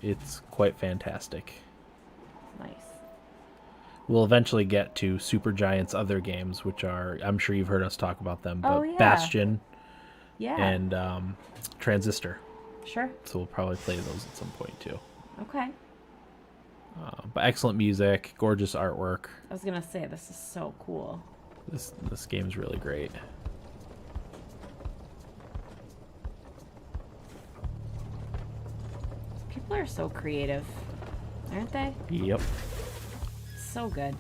It's quite fantastic. Nice. We'll eventually get to Supergiant's other games, which are, I'm sure you've heard us talk about them, Oh, but yeah. Bastion Yeah. and Transistor. Sure. So we'll probably play those at some point too. Okay. But excellent music, gorgeous artwork. I was going to say, this is so cool. This game's really great. People are so creative, aren't they? Yep. So good.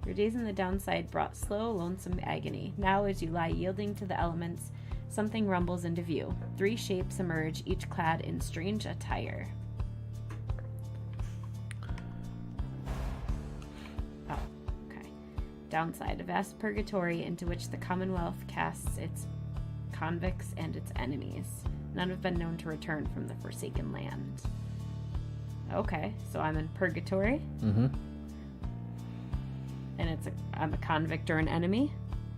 Your days in the downside brought slow, lonesome agony. Now, as you lie yielding to the elements, something rumbles into view. 3 shapes emerge, each clad in strange attire. Oh, okay. Downside, a vast purgatory into which the Commonwealth casts its convicts and its enemies. None have been known to return from the Forsaken Land. Okay, so I'm in purgatory. Mm-hmm. And I'm a convict or an enemy?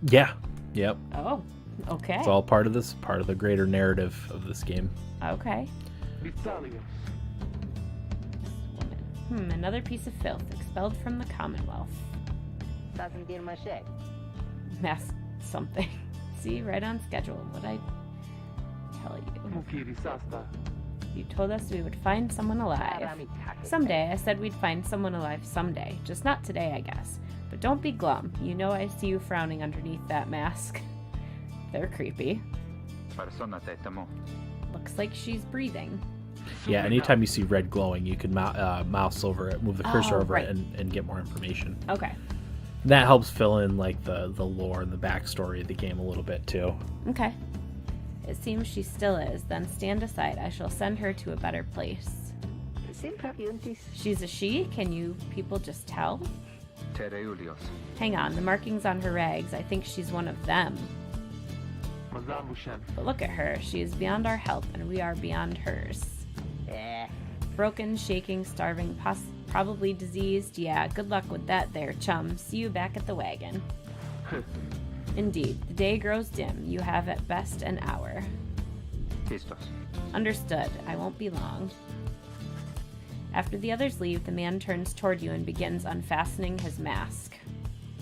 Yeah. Yep. Oh, okay. It's all part of the greater narrative of this game. Okay. Woman. Another piece of filth expelled from the Commonwealth. Mass something. See, right on schedule. What'd I tell you? You told us we would find someone alive. Someday. I said we'd find someone alive someday. Just not today, I guess. But don't be glum. You know I see you frowning underneath that mask. They're creepy. Looks like she's breathing. Yeah, anytime you see red glowing, you can mouse over it, move the cursor over right. it, and get more information. Okay. That helps fill in like the lore and the backstory of the game a little bit too. Okay. It seems she still is. Then stand aside. I shall send her to a better place. She's a she? Can you people just tell? Hang on. The markings on her rags. I think she's one of them. But look at her. She is beyond our help, and we are beyond hers. Broken, shaking, starving, probably diseased. Yeah, good luck with that there, chum. See you back at the wagon. Indeed, the day grows dim. You have at best an hour. Understood. I won't be long. After the others leave, the man turns toward you and begins unfastening his mask.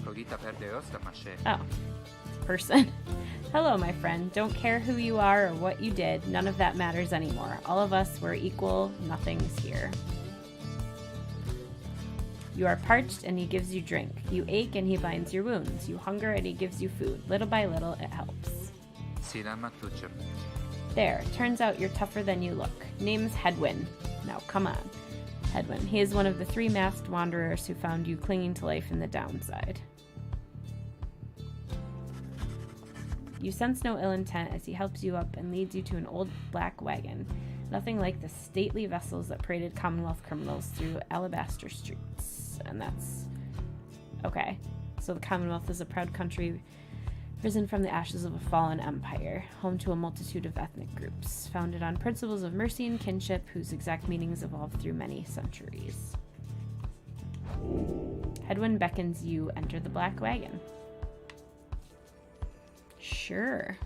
Oh, person. Hello, my friend. Don't care who you are or what you did. None of that matters anymore. All of us were equal. Nothing's here. You are parched and he gives you drink. You ache and he binds your wounds. You hunger and he gives you food. Little by little, it helps. There. Turns out you're tougher than you look. Name's Hedwin. Now, come on. Hedwin. He is one of the 3 masked wanderers who found you clinging to life in the downside. You sense no ill intent as he helps you up and leads you to an old black wagon. Nothing like the stately vessels that paraded Commonwealth criminals through alabaster streets. And that's... Okay. So the Commonwealth is a proud country risen from the ashes of a fallen empire, home to a multitude of ethnic groups, founded on principles of mercy and kinship whose exact meanings evolved through many centuries. Hedwin beckons you enter the black wagon. Sure.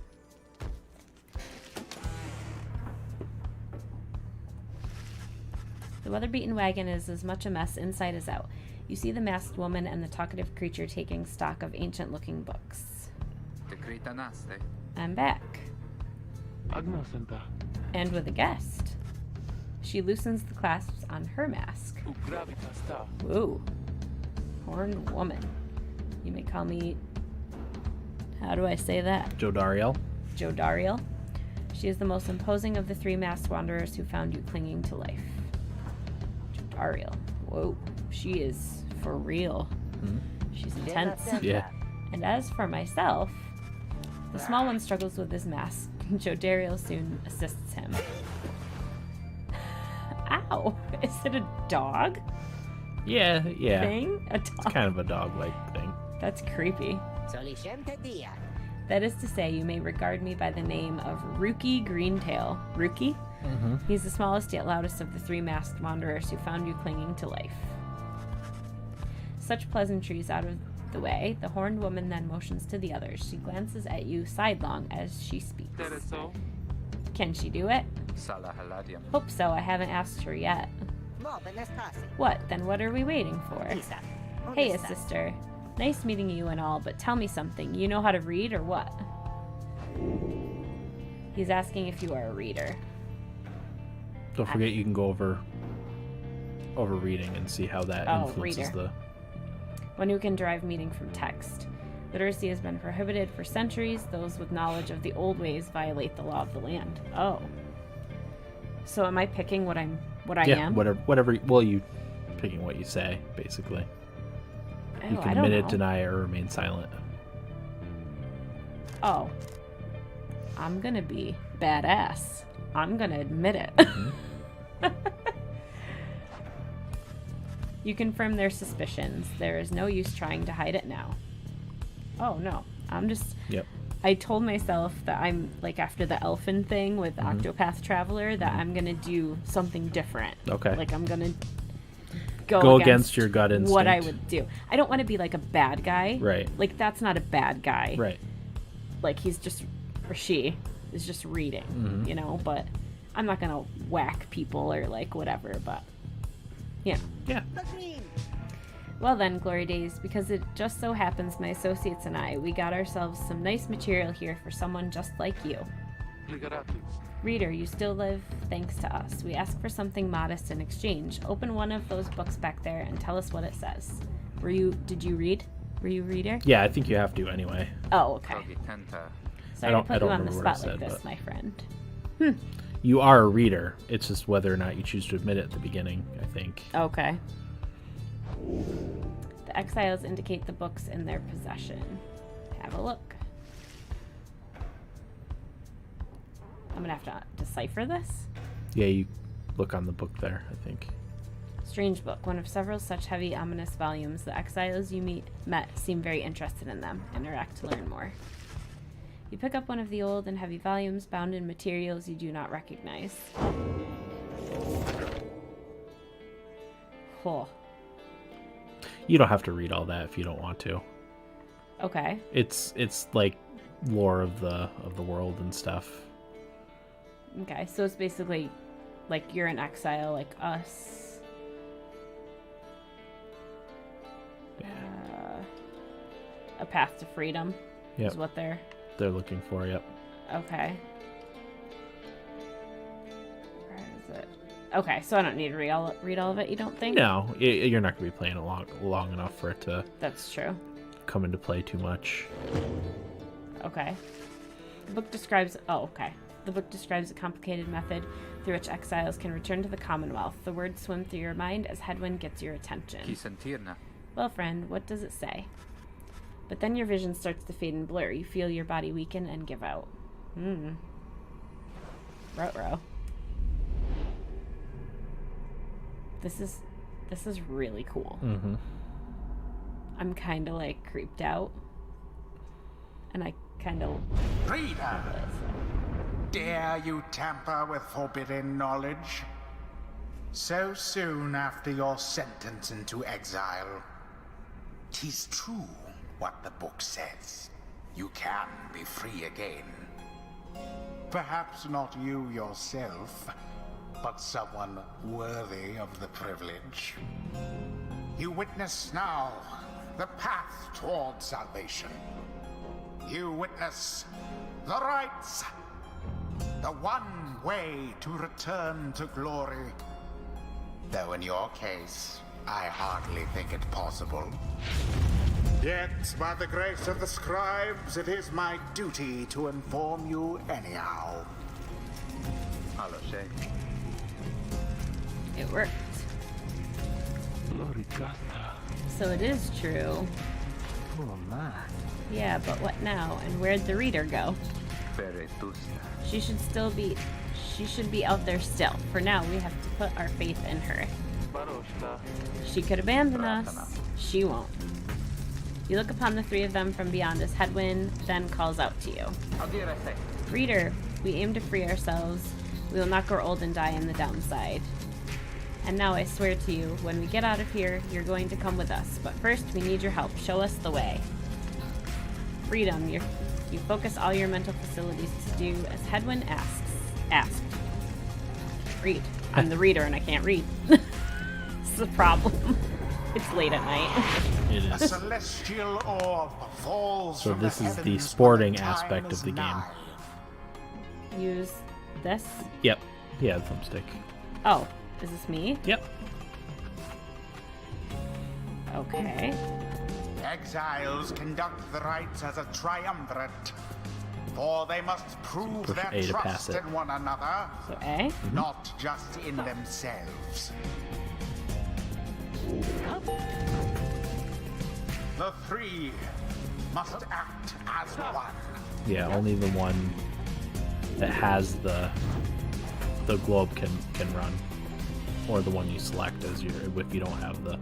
The weather-beaten wagon is as much a mess inside as out. You see the masked woman and the talkative creature taking stock of ancient-looking books. I'm back. And with a guest. She loosens the clasps on her mask. Whoa. Horned woman. You may call me... How do I say that? Jodariel. Jodariel. She is the most imposing of the 3 masked wanderers who found you clinging to life. Jodariel. Whoa. She is for real. Mm-hmm. She's intense. Yeah. And as for myself, the small one struggles with his mask. Jodariel soon assists him. Ow! Is it a dog? Yeah. Thing? A dog? It's kind of a dog-like thing. That's creepy. That is to say, you may regard me by the name of Rookie Greentail. Rookie? Mm-hmm. He's the smallest yet loudest of the 3 masked wanderers who found you clinging to life. Such pleasantries out of the way, the horned woman then motions to the others. She glances at you sidelong as she speaks. Can she do it? Hope so. I haven't asked her yet. What? Then what are we waiting for? Hey, sister. Nice meeting you and all, but tell me something. You know how to read or what? He's asking if you are a reader. Don't forget you can go over reading and see how that influences reader. the... One who can derive meaning from text. Literacy has been prohibited for centuries. Those with knowledge of the old ways violate the law of the land. Oh. So am I picking what I am? Yeah, whatever. Well, you picking what you say, basically. Oh, You can admit it, deny it, or remain silent. Oh. I'm gonna be badass. I'm gonna admit it. Mm-hmm. You confirm their suspicions. There is no use trying to hide it now. Oh, no. I'm just... Yep. I told myself that I'm, like, after the elfin thing with Mm-hmm. Octopath Traveler, that I'm going to do something different. Okay. Like, I'm going to go against your gut instinct. What I would do. I don't want to be, like, a bad guy. Right. Like, that's not a bad guy. Right. Like, he's just... Or she is just reading, Mm-hmm. you know? But I'm not going to whack people or, like, whatever, but... Yeah. Yeah. Well then, Glory Days, because it just so happens my associates and I, we got ourselves some nice material here for someone just like you. Reader, you still live thanks to us. We ask for something modest in exchange. Open one of those books back there and tell us what it says. Did you read? Were you a reader? Yeah, I think you have to anyway. Oh, okay. Sorry to put you on the remember what it spot like said, this, but- my friend. You are a reader. It's just whether or not you choose to admit it at the beginning, I think. Okay. The exiles indicate the books in their possession. Have a look. I'm gonna have to decipher this. Yeah, you look on the book there, I think. Strange book, one of several such heavy, ominous volumes. The exiles you met seem very interested in them. Interact to learn more. You pick up one of the old and heavy volumes bound in materials you do not recognize. Oh. You don't have to read all that if you don't want to. Okay. It's like lore of the world and stuff. Okay, so it's basically like you're an exile like us. A path to freedom is what they're looking for. Yep. Okay. Where is it? Okay, so I don't need to read all of it, you don't think? No, you're not going to be playing it long enough for it to That's true. come into play too much. Okay. The book describes... Oh, okay. The book describes a complicated method through which exiles can return to the Commonwealth. The words swim through your mind as Headwind gets your attention. Well, friend, what does it say? But then your vision starts to fade and blur. You feel your body weaken and give out. Ruh-roh. This is really cool. Mm-hmm. I'm kind of like creeped out. And I kind of... Reader! Dare you tamper with forbidden knowledge? So soon after your sentence into exile. 'Tis true what the book says. You can be free again. Perhaps not you yourself, but someone worthy of the privilege. You witness now the path toward salvation. You witness the rights, the one way to return to glory. Though in your case, I hardly think it possible. Yet, by the grace of the scribes, it is my duty to inform you anyhow. It worked. So it is true. Yeah, but what now? And where'd the reader go? She should be out there still. For now, we have to put our faith in her. She could abandon us. She won't. You look upon the three of them from beyond as Headwind then calls out to you. Reader, we aim to free ourselves. We will not grow old and die in the downside. And now I swear to you, when we get out of here, you're going to come with us. But first, we need your help. Show us the way. Freedom. You focus all your mental facilities to do as Headwind asks. Ask. Read. I'm the reader and I can't read. It's a problem. It's late at night. It A is. celestial orb falls So from this the is the heavens sporting when time aspect is of the game. nigh. Use this. Yep. Yeah, the thumbstick. Oh, is this me? Yep. Okay. Exiles conduct the rites as a triumvirate, for they must prove Push their A to pass trust it. in one another, So A. not just in themselves. The three must act as one. Yeah, only the one that has the globe can run, or the one you select as your if you don't have the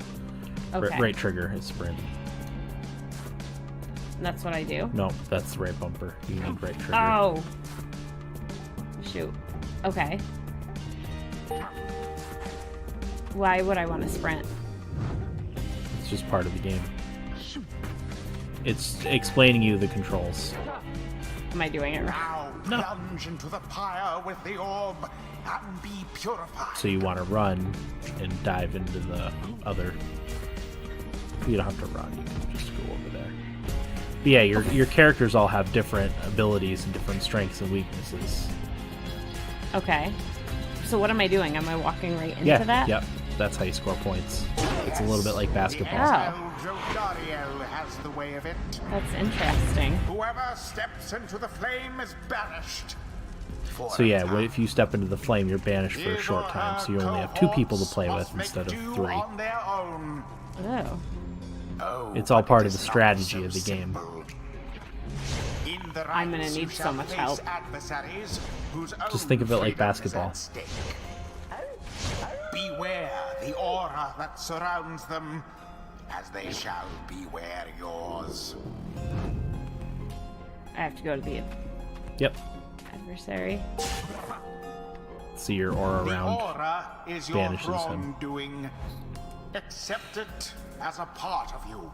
Okay. right trigger is sprint. That's what I do. No, that's the right bumper. You need right trigger. Oh. Shoot. Okay. Why would I want to sprint? It's just part of the game. It's explaining you the controls. Am I doing it right? Now No. plunge into the pyre with the orb and be purified. So you want to run and dive into the other. You don't have to run. You can just go over there. But yeah, your characters all have different abilities and different strengths and weaknesses. Okay. So what am I doing? Am I walking right into Yeah. that? Yep. That's how you score points. It's a little bit like The basketball. exile Jodariel has the way of it. That's interesting. Whoever steps into the flame is banished. For So a yeah, time. if you step into the flame, you're banished for a His short or time. her So you only have 2 people to cohorts play with must make instead of do 3. on their own. Oh. Oh, It's all but part it of the is not strategy so of the game. simple. In the I'm gonna rites, need you so shall much face help. adversaries whose Just own think of it like freedom is basketball. at stake. Beware the aura that surrounds them, as they shall beware yours. I have to go to the Yep. adversary. See your aura The around. aura is your banishes him. wrongdoing. Accept it as a part of you.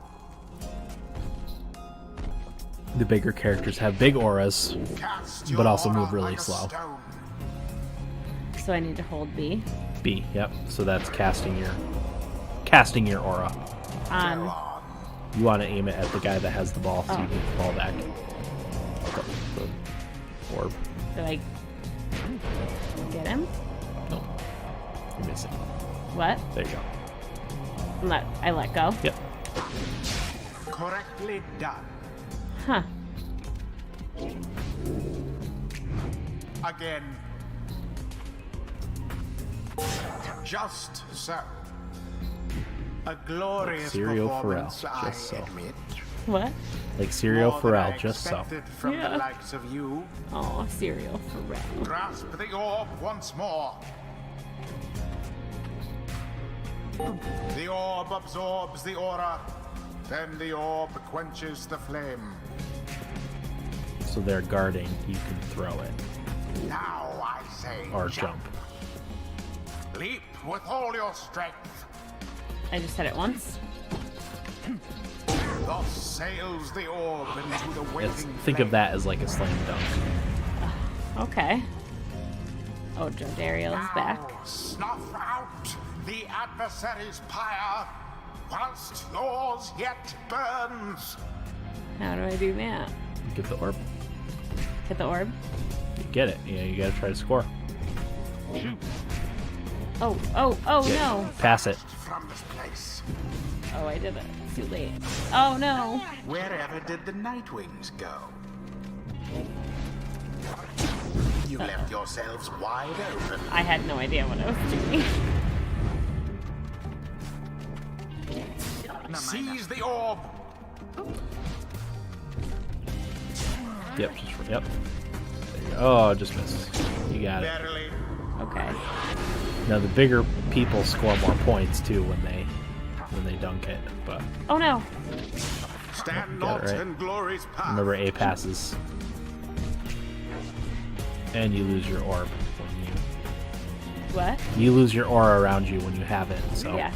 The bigger characters have big auras, Cast but your also move aura really like a slow. stone. So I need to hold B. B. Yep. So that's casting your aura. Go On. on. You want to aim it at the guy that has the ball, so you get the ball back. The orb. Did I get him? No, you're missing. What? There you go. I let go. Yep. Correctly done. Huh. Again. Just so. A glorious Serial performance, Pharrell, I just so. admit. What? Like Serial More than I Pharrell, just so. expected from Yeah. the likes of you. Oh, cereal for real. Grasp the orb once more. The orb absorbs the aura. Then the orb quenches the flame. So they're guarding. You can throw it Now I say or jump. Leap with all your strength. I just hit it once. Thus sails the orb into the It's, waiting think of flame. that as like a slam dunk. Okay. Oh, Jodariel is back. Now snuff out the adversary's pyre whilst yours yet burns. How do I do that? Get the orb. Hit the orb. You get it. Yeah, you gotta try to score. Oh, no. Pass it. From this place. Oh, I did it. Too late. Oh, no. Wherever did the Nightwings go? You left yourselves wide open. I had no idea what I was doing. Seize the orb. Yep. Yep. There you go. Oh, just missed. You got it. Barely. Okay. Now the bigger people score more points too when they dunk it. But Oh, no. Stand Got not it right. in glory's path. remember, A passes, and you lose your orb when What? you lose your aura around you when you have it. So Yeah.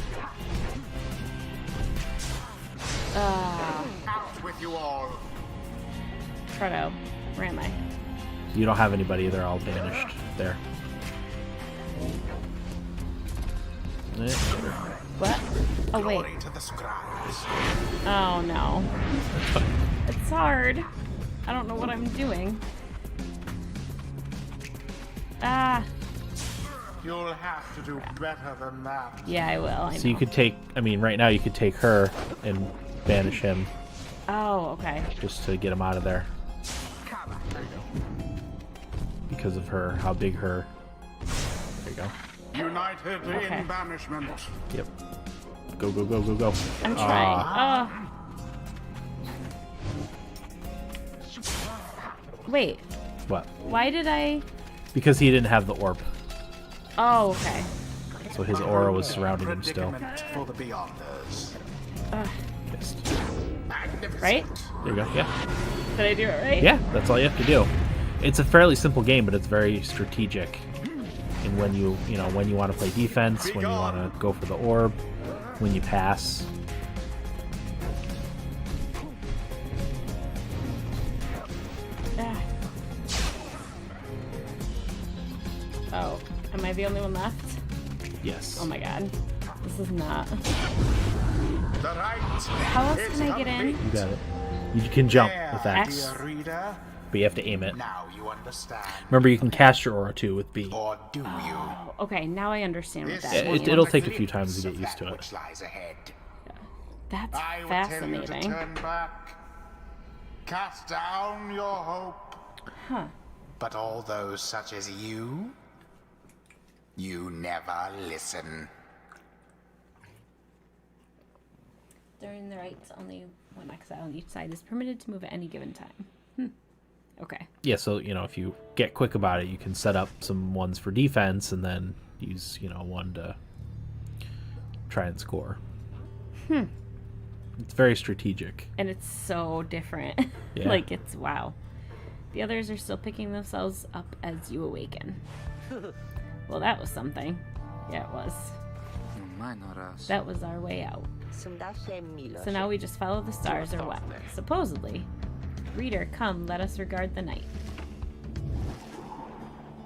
Out with you all. Proto. Where am I? you don't have anybody. They're all banished. There. Eh, What? Oh, wait. Glory to the scribes. Oh, no. It's hard. I don't know what I'm doing. Ah. You'll have to do better than that. Yeah, I will. I So you know. could take, I mean, right now you could take her and banish him Oh, okay. just to get him out of there. Because of her, how big her. There you go. United Okay. in banishment. Yep. Go, go, go, go, go. I'm trying. Wait. What? Why did I... Because he didn't have the orb. Oh, okay. So his aura was surrounding him still. Predicament for the Beyonders. Missed. Magnificent. Right? There you go. Yeah. Did I do it right? Yeah, that's all you have to do. It's a fairly simple game, but it's very strategic. And when you know, when you want to play defense, when you want to go for the orb, when you pass. Ah. Oh, am I the only one left? Yes. Oh my god. This is not... The right. How else can I get in? You got it. You can jump with There, X, dear reader. but you have to aim it. Now you understand. Remember, you can cast your aura too with B. Or do you? Oh, okay, now I understand what This that It- means. it'll take a few times to get used to it. Which lies ahead. That's I would tell you to fascinating. turn back. Cast down your hope. Huh. But all those such as you never listen. During the rites, only one exile on each side is permitted to move at any given time. Okay. Yeah, so, you know, if you get quick about it, you can set up some ones for defense and then use, you know, one to try and score. It's very strategic. And it's so different. Yeah. Like, it's wow. The others are still picking themselves up as you awaken. Well, that was something. Yeah, it was. That was our way out. So now we just follow the stars, or what? Supposedly. Reader, come, let us regard the night.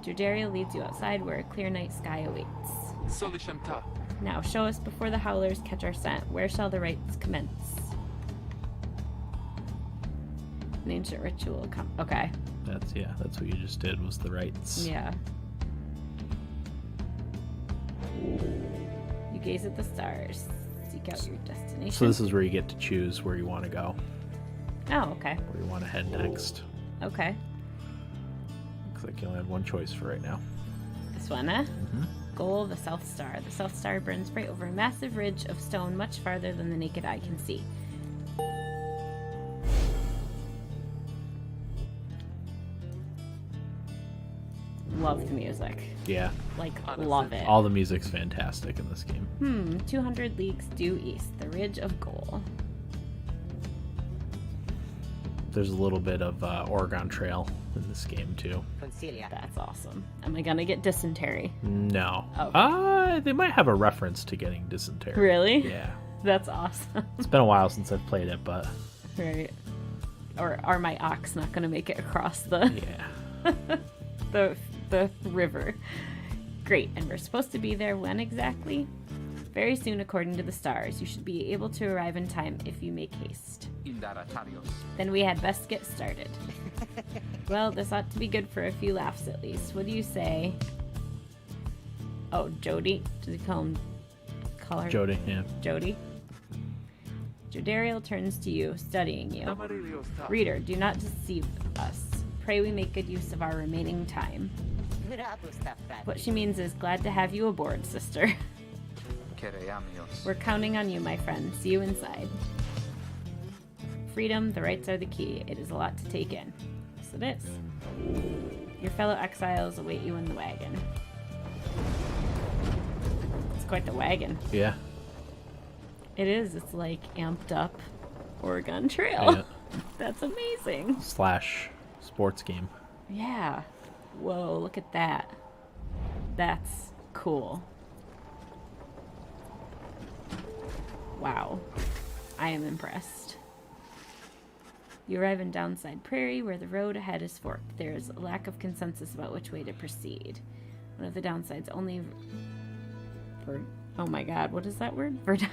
Judariel leads you outside where a clear night sky awaits. Now show us before the howlers catch our scent. Where shall the rites commence? An ancient ritual. Okay. That's what you just did, was the rites. Yeah. You gaze at the stars. Seek out your destination. So this is where you get to choose where you want to go, Oh, okay. where you want to head next. Okay. Looks like you only have one choice for right now. This one, Goal, the South Star. The South Star burns bright over a massive ridge of stone much farther than the naked eye can see. Love the music. Yeah, Like, love it. all the music's fantastic in this game. 200 leagues due east. The Ridge of Goal. There's a little bit of Oregon Trail in this game too. That's awesome. Am I gonna get dysentery? No. Oh. They might have a reference to getting dysentery. Really? Yeah. That's awesome. It's been a while since I've played it, but Right. Or are my ox not gonna make it across the yeah. the river? Great, and we're supposed to be there when exactly? Very soon, according to the stars. You should be able to arrive in time if you make haste. Then we had best get started. Well, this ought to be good for a few laughs at least. What do you say? Oh, Jody? Does he call her Jody, yeah. Jody? Jodariel turns to you, studying you. Reader, do not deceive us. Pray we make good use of our remaining time. What she means is, glad to have you aboard, sister. We're counting on you, my friend. See you inside. Freedom, the rights are the key. It is a lot to take in. Yes, it is. Your fellow exiles await you in the wagon. It's quite the wagon. Yeah. It is. It's like amped up Oregon Trail. Yeah. That's amazing. / sports game. Yeah. Whoa, look at that. That's cool. Wow. I am impressed. You arrive in Downside Prairie, where the road ahead is forked. There is a lack of consensus about which way to proceed. One of the downsides only... oh my god, what is that word? Verdant?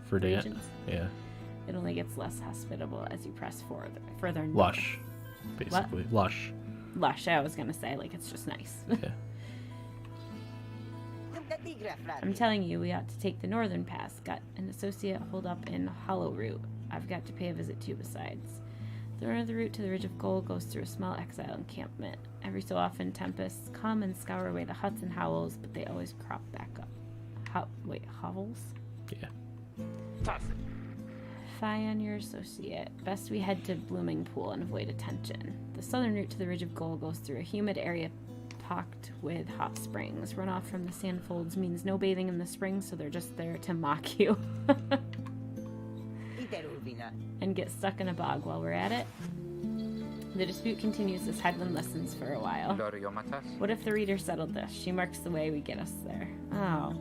Verdant. Yeah. It only gets less hospitable as you press further north. Lush, basically. What? Lush. Lush, I was going to say, like, it's just nice. Yeah. I'm telling you, we ought to take the northern pass. Got an associate hold up in Hollow Route. I've got to pay a visit too besides. The route to the Ridge of Gold goes through a small exile encampment. Every so often, tempests come and scour away the huts and hovels, but they always crop back up. Hovels? Yeah. Fie on your associate. Best we head to Blooming Pool and avoid attention. The southern route to the Ridge of Gold goes through a humid area pocked with hot springs. Runoff from the sand folds means no bathing in the spring, so they're just there to mock you. And get stuck in a bog while we're at it. The dispute continues as Headland listens for a while. What if the reader settled this? She marks the way we get us there. Oh,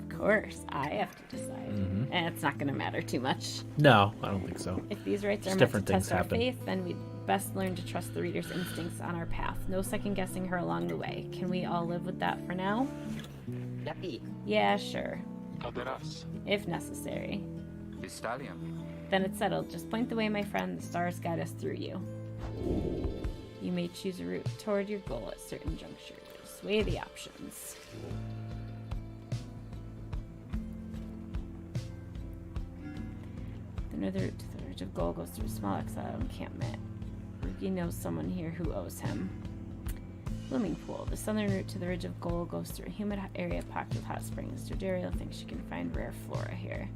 of course, I have to decide. Mm-hmm. And it's not going to matter too much. No, I don't think so. If these rites are Just meant to different things test our happen. faith, then we'd best learn to trust the reader's instincts on our path. No second guessing her along the way. Can we all live with that for now? Yeah, sure. If necessary. Then it's settled. Just point the way, my friend. The stars guide us through you. You may choose a route toward your goal at certain junctures. Weigh the options. The northern route to the Ridge of Gold goes through a small exile encampment. Ruki knows someone here who owes him. Blooming Pool. The southern route to the Ridge of Gold goes through a humid area packed with hot springs. Jodariel thinks she can find rare flora here.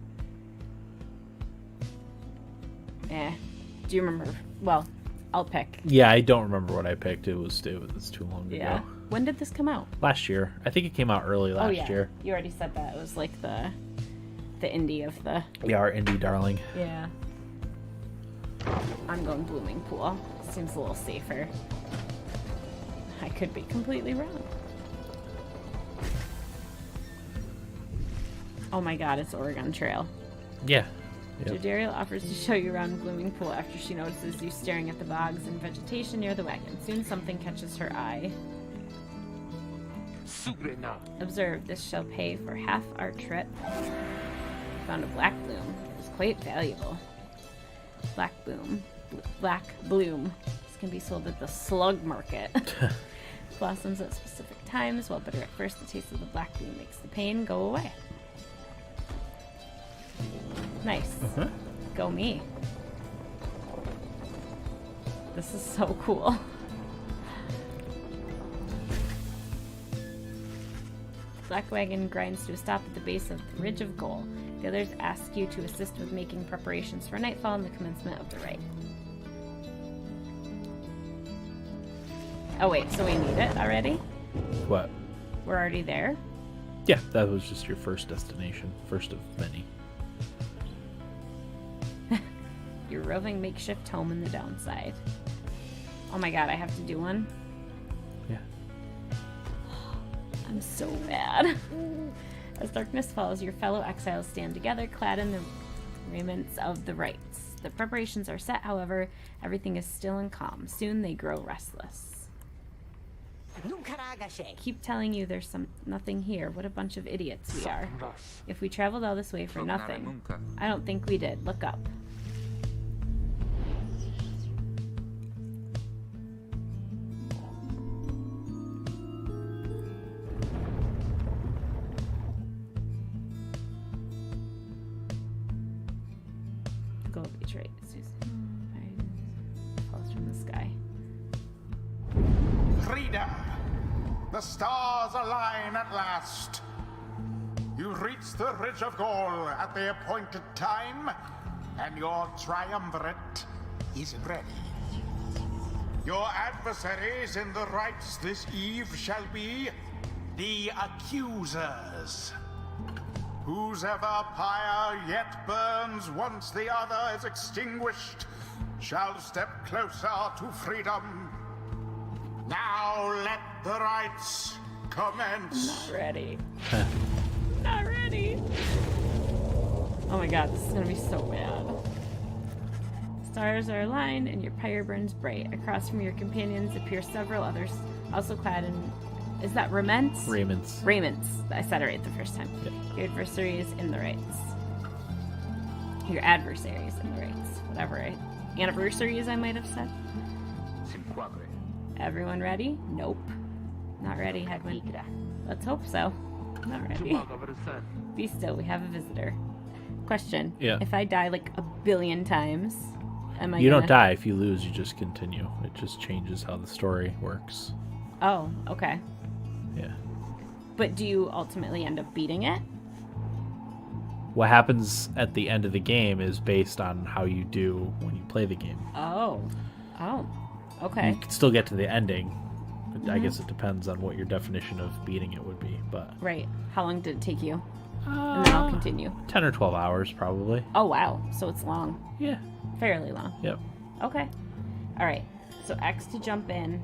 Do you remember? Well, I'll pick. Yeah, I don't remember what I picked. It's too long ago. When did this come out? Last year. I think it came out early last year. You already said that. It was like the indie of the... Yeah, our indie darling. Yeah. I'm going Blooming Pool. Seems a little safer. I could be completely wrong. Oh my god, it's Oregon Trail. Yeah. Yep. Jodariel offers to show you around Blooming Pool after she notices you staring at the bogs and vegetation near the wagon. Soon something catches her eye. Observe, this shall pay for half our trip. Found a black bloom. It is quite valuable. Black bloom. This can be sold at the slug market. Blossoms at specific times. While bitter at first, the taste of the black bloom makes the pain go away. Nice. Uh-huh. Go me. This is so cool. Black wagon grinds to a stop at the base of the Ridge of Gold. The others ask you to assist with making preparations for nightfall and the commencement of the rite. Oh wait, so we need it already? What? We're already there? Yeah, that was just your first destination. First of many. Your roving makeshift home in the downside. Oh my god, I have to do one? Yeah. I'm so bad. As darkness falls, your fellow exiles stand together, clad in the raiments of the rites. The preparations are set, however, everything is still and calm. Soon they grow restless. Keep telling you there's nothing here. What a bunch of idiots we are. If we traveled all this way for nothing. I don't think we did. Look up. Gold Beach, right? Falls from the sky. Freedom! The stars align at last. You reach the Ridge of Gold at the appointed time, and your triumvirate is ready. Your adversaries in the rites this eve shall be the accusers. Whose ever pyre yet burns once the other is extinguished shall step closer to freedom. Now let the rites commence. Not ready. Not ready. Oh my god, this is gonna be so bad. Stars are aligned and your pyre burns bright. Across from your companions appear several others, also clad in... Is that raiments? Raiments. Raiments. I said it right the first time. Yep. Your adversary is in the rights. Your adversary is in the rights. Whatever. Anniversaries, I might have said. Everyone ready? Nope. Not ready, Hedwig. Let's hope so. Not ready. Be still, we have a visitor. Question. Yeah. If I die like a billion times, am I You gonna... don't die. If you lose, you just continue. It just changes how the story works. Oh, okay. Yeah. But do you ultimately end up beating it? What happens at the end of the game is based on how you do when you play the game. Oh. Oh. Okay. You can still get to the ending. But I guess it depends on what your definition of beating it would be. But Right. How long did it take you? And then I'll continue. 10 or 12 hours, probably. Oh, wow. So it's long. Yeah. Fairly long. Yep. Okay. All right. So X to jump in.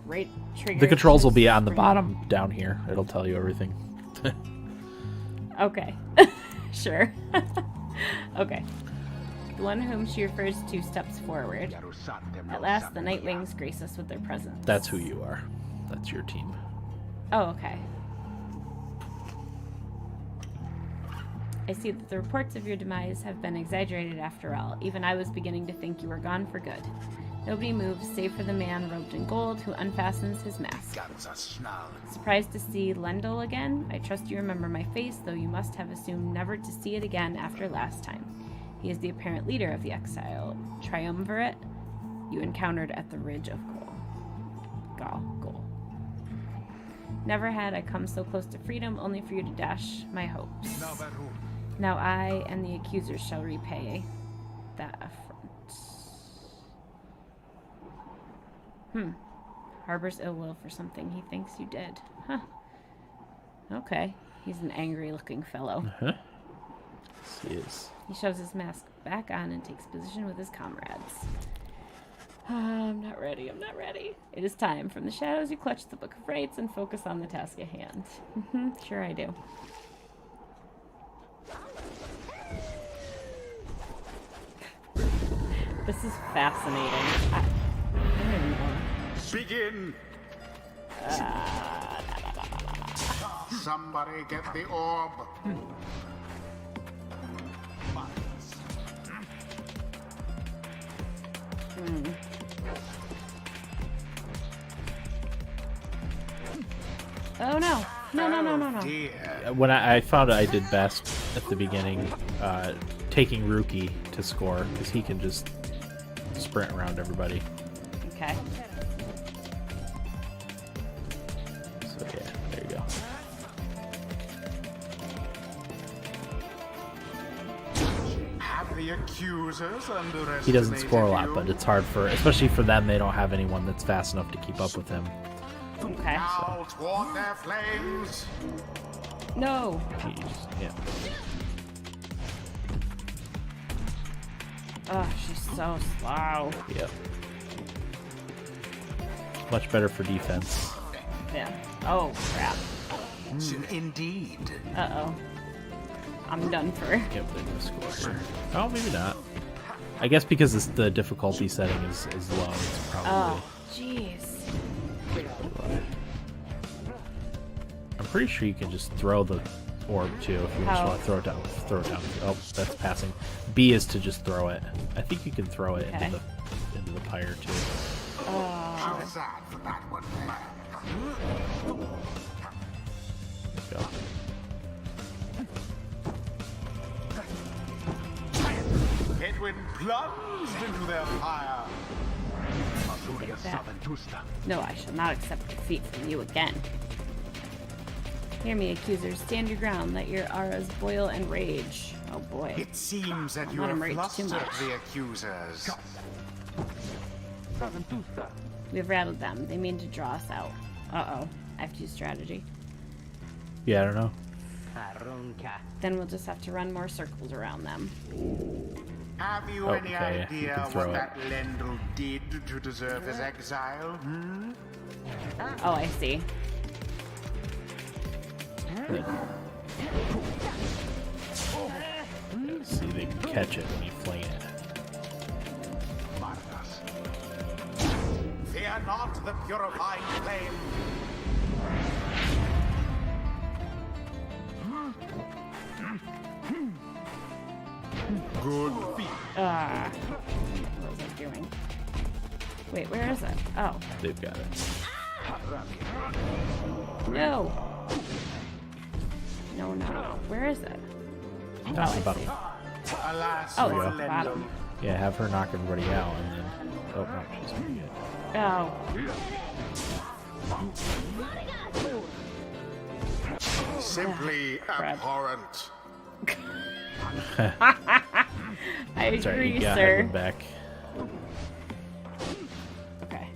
Right trigger. The controls will to be on the sprint. bottom down here. It'll tell you everything. Okay. Sure. Okay. The one whom she refers to steps forward. At last, the Night Wings grace us with their presence. That's who you are. That's your team. Oh, okay. I see that the reports of your demise have been exaggerated after all. Even I was beginning to think you were gone for good. Nobody moves save for the man robed in gold who unfastens his mask. Surprised to see Lendl again? I trust you remember my face, though you must have assumed never to see it again after last time. He is the apparent leader of the exile triumvirate you encountered at the Ridge of Gaul. Never had I come so close to freedom, only for you to dash my hopes. Now I and the accusers shall repay that affront. Harbors ill will for something he thinks you did. Huh. Okay. He's an angry-looking fellow. Huh? He is. He shoves his mask back on and takes position with his comrades. I'm not ready. I'm not ready. It is time. From the shadows, you clutch the Book of Rights and focus on the task at hand. Sure I do. This is fascinating. I don't even know. Begin! Somebody get the orb. Oh no. No. Dear. When I found I did best at the beginning, taking Rookie to score, because he can just sprint around everybody. Okay. So yeah, there you go. Have the accusers underestimated He doesn't score a lot, you? but it's hard for, especially for them, they don't have anyone that's fast enough to keep up with him. Okay. Now toward their flames. No. Jeez, yeah. Oh, she's so slow. Yep. Much better for defense. Yeah. Oh, crap. Indeed. Uh-oh. I'm done for. Yep, they're gonna score here. Oh, maybe not. I guess because the difficulty setting is low, it's probably... Oh, jeez. I'm pretty sure you can just throw the orb too if you just How? want to throw it down. Throw it down. Oh, that's passing. B is to just throw it. I think you can throw it Okay. into the pyre too. How sad for that one. Go. Edwin plunged into their fire. That. No, I shall not accept defeat from you again. Hear me, accusers. Stand your ground. Let your auras boil and rage. Oh boy. It seems that you Let him have rage too flustered much. the accusers. We've rattled them. They mean to draw us out. Uh-oh. I have to use strategy. Yeah, I don't know. Then we'll just have to run more circles around them. Have you Oh, any okay, you idea can throw what it. that Lendl did to deserve his exile? Hmm? Oh, I see. Yeah, see, they can catch it when you fling it. Fear not the purifying flame. Good feet. What was I doing? Wait, where is it? Oh, They've got it. no. No. Where is it? Down the I bottom. see. Alas, Oh, for it's at the bottom. Yeah, have her knock everybody out, and then. Oh, no, she's pretty good. Oh. simply Crap. abhorrent. I Sorry, agree, you got sir. Hedwin back. Okay.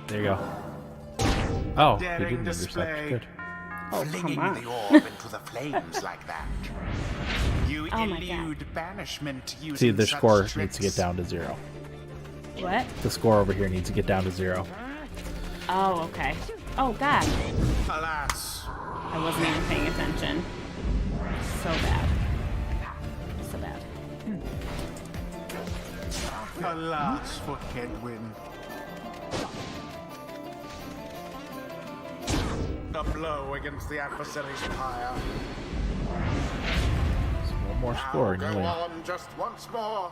There you go. Oh, they Daring didn't display. intercept. Good. Oh, Flinging come on. the orb into the flames like that. You Oh my elude banishment using See, the such score tricks. needs to get down to 0. What? The score over here needs to get down to 0. Oh, okay. Oh, God. Alas, I wasn't even paying attention. So bad. So bad. alas for Hedwin. A blow against the adversary's pyre. So one more score and you Go win. on just once more.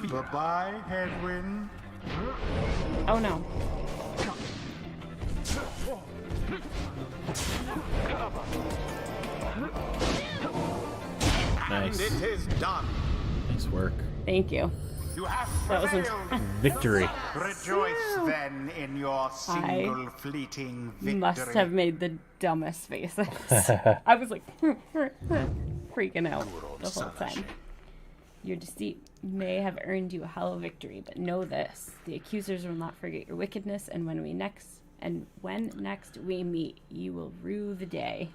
Bye-bye, Hedwin. Oh, no. Nice. And it is done. Nice work. Thank you. You have That was prevailed. Victory. Rejoice then in your single fleeting victory. Must have made the dumbest faces. I was like freaking out the whole time. Your deceit may have earned you a hollow victory, but know this: the accusers will not forget your wickedness, and when next we meet, you will rue the day.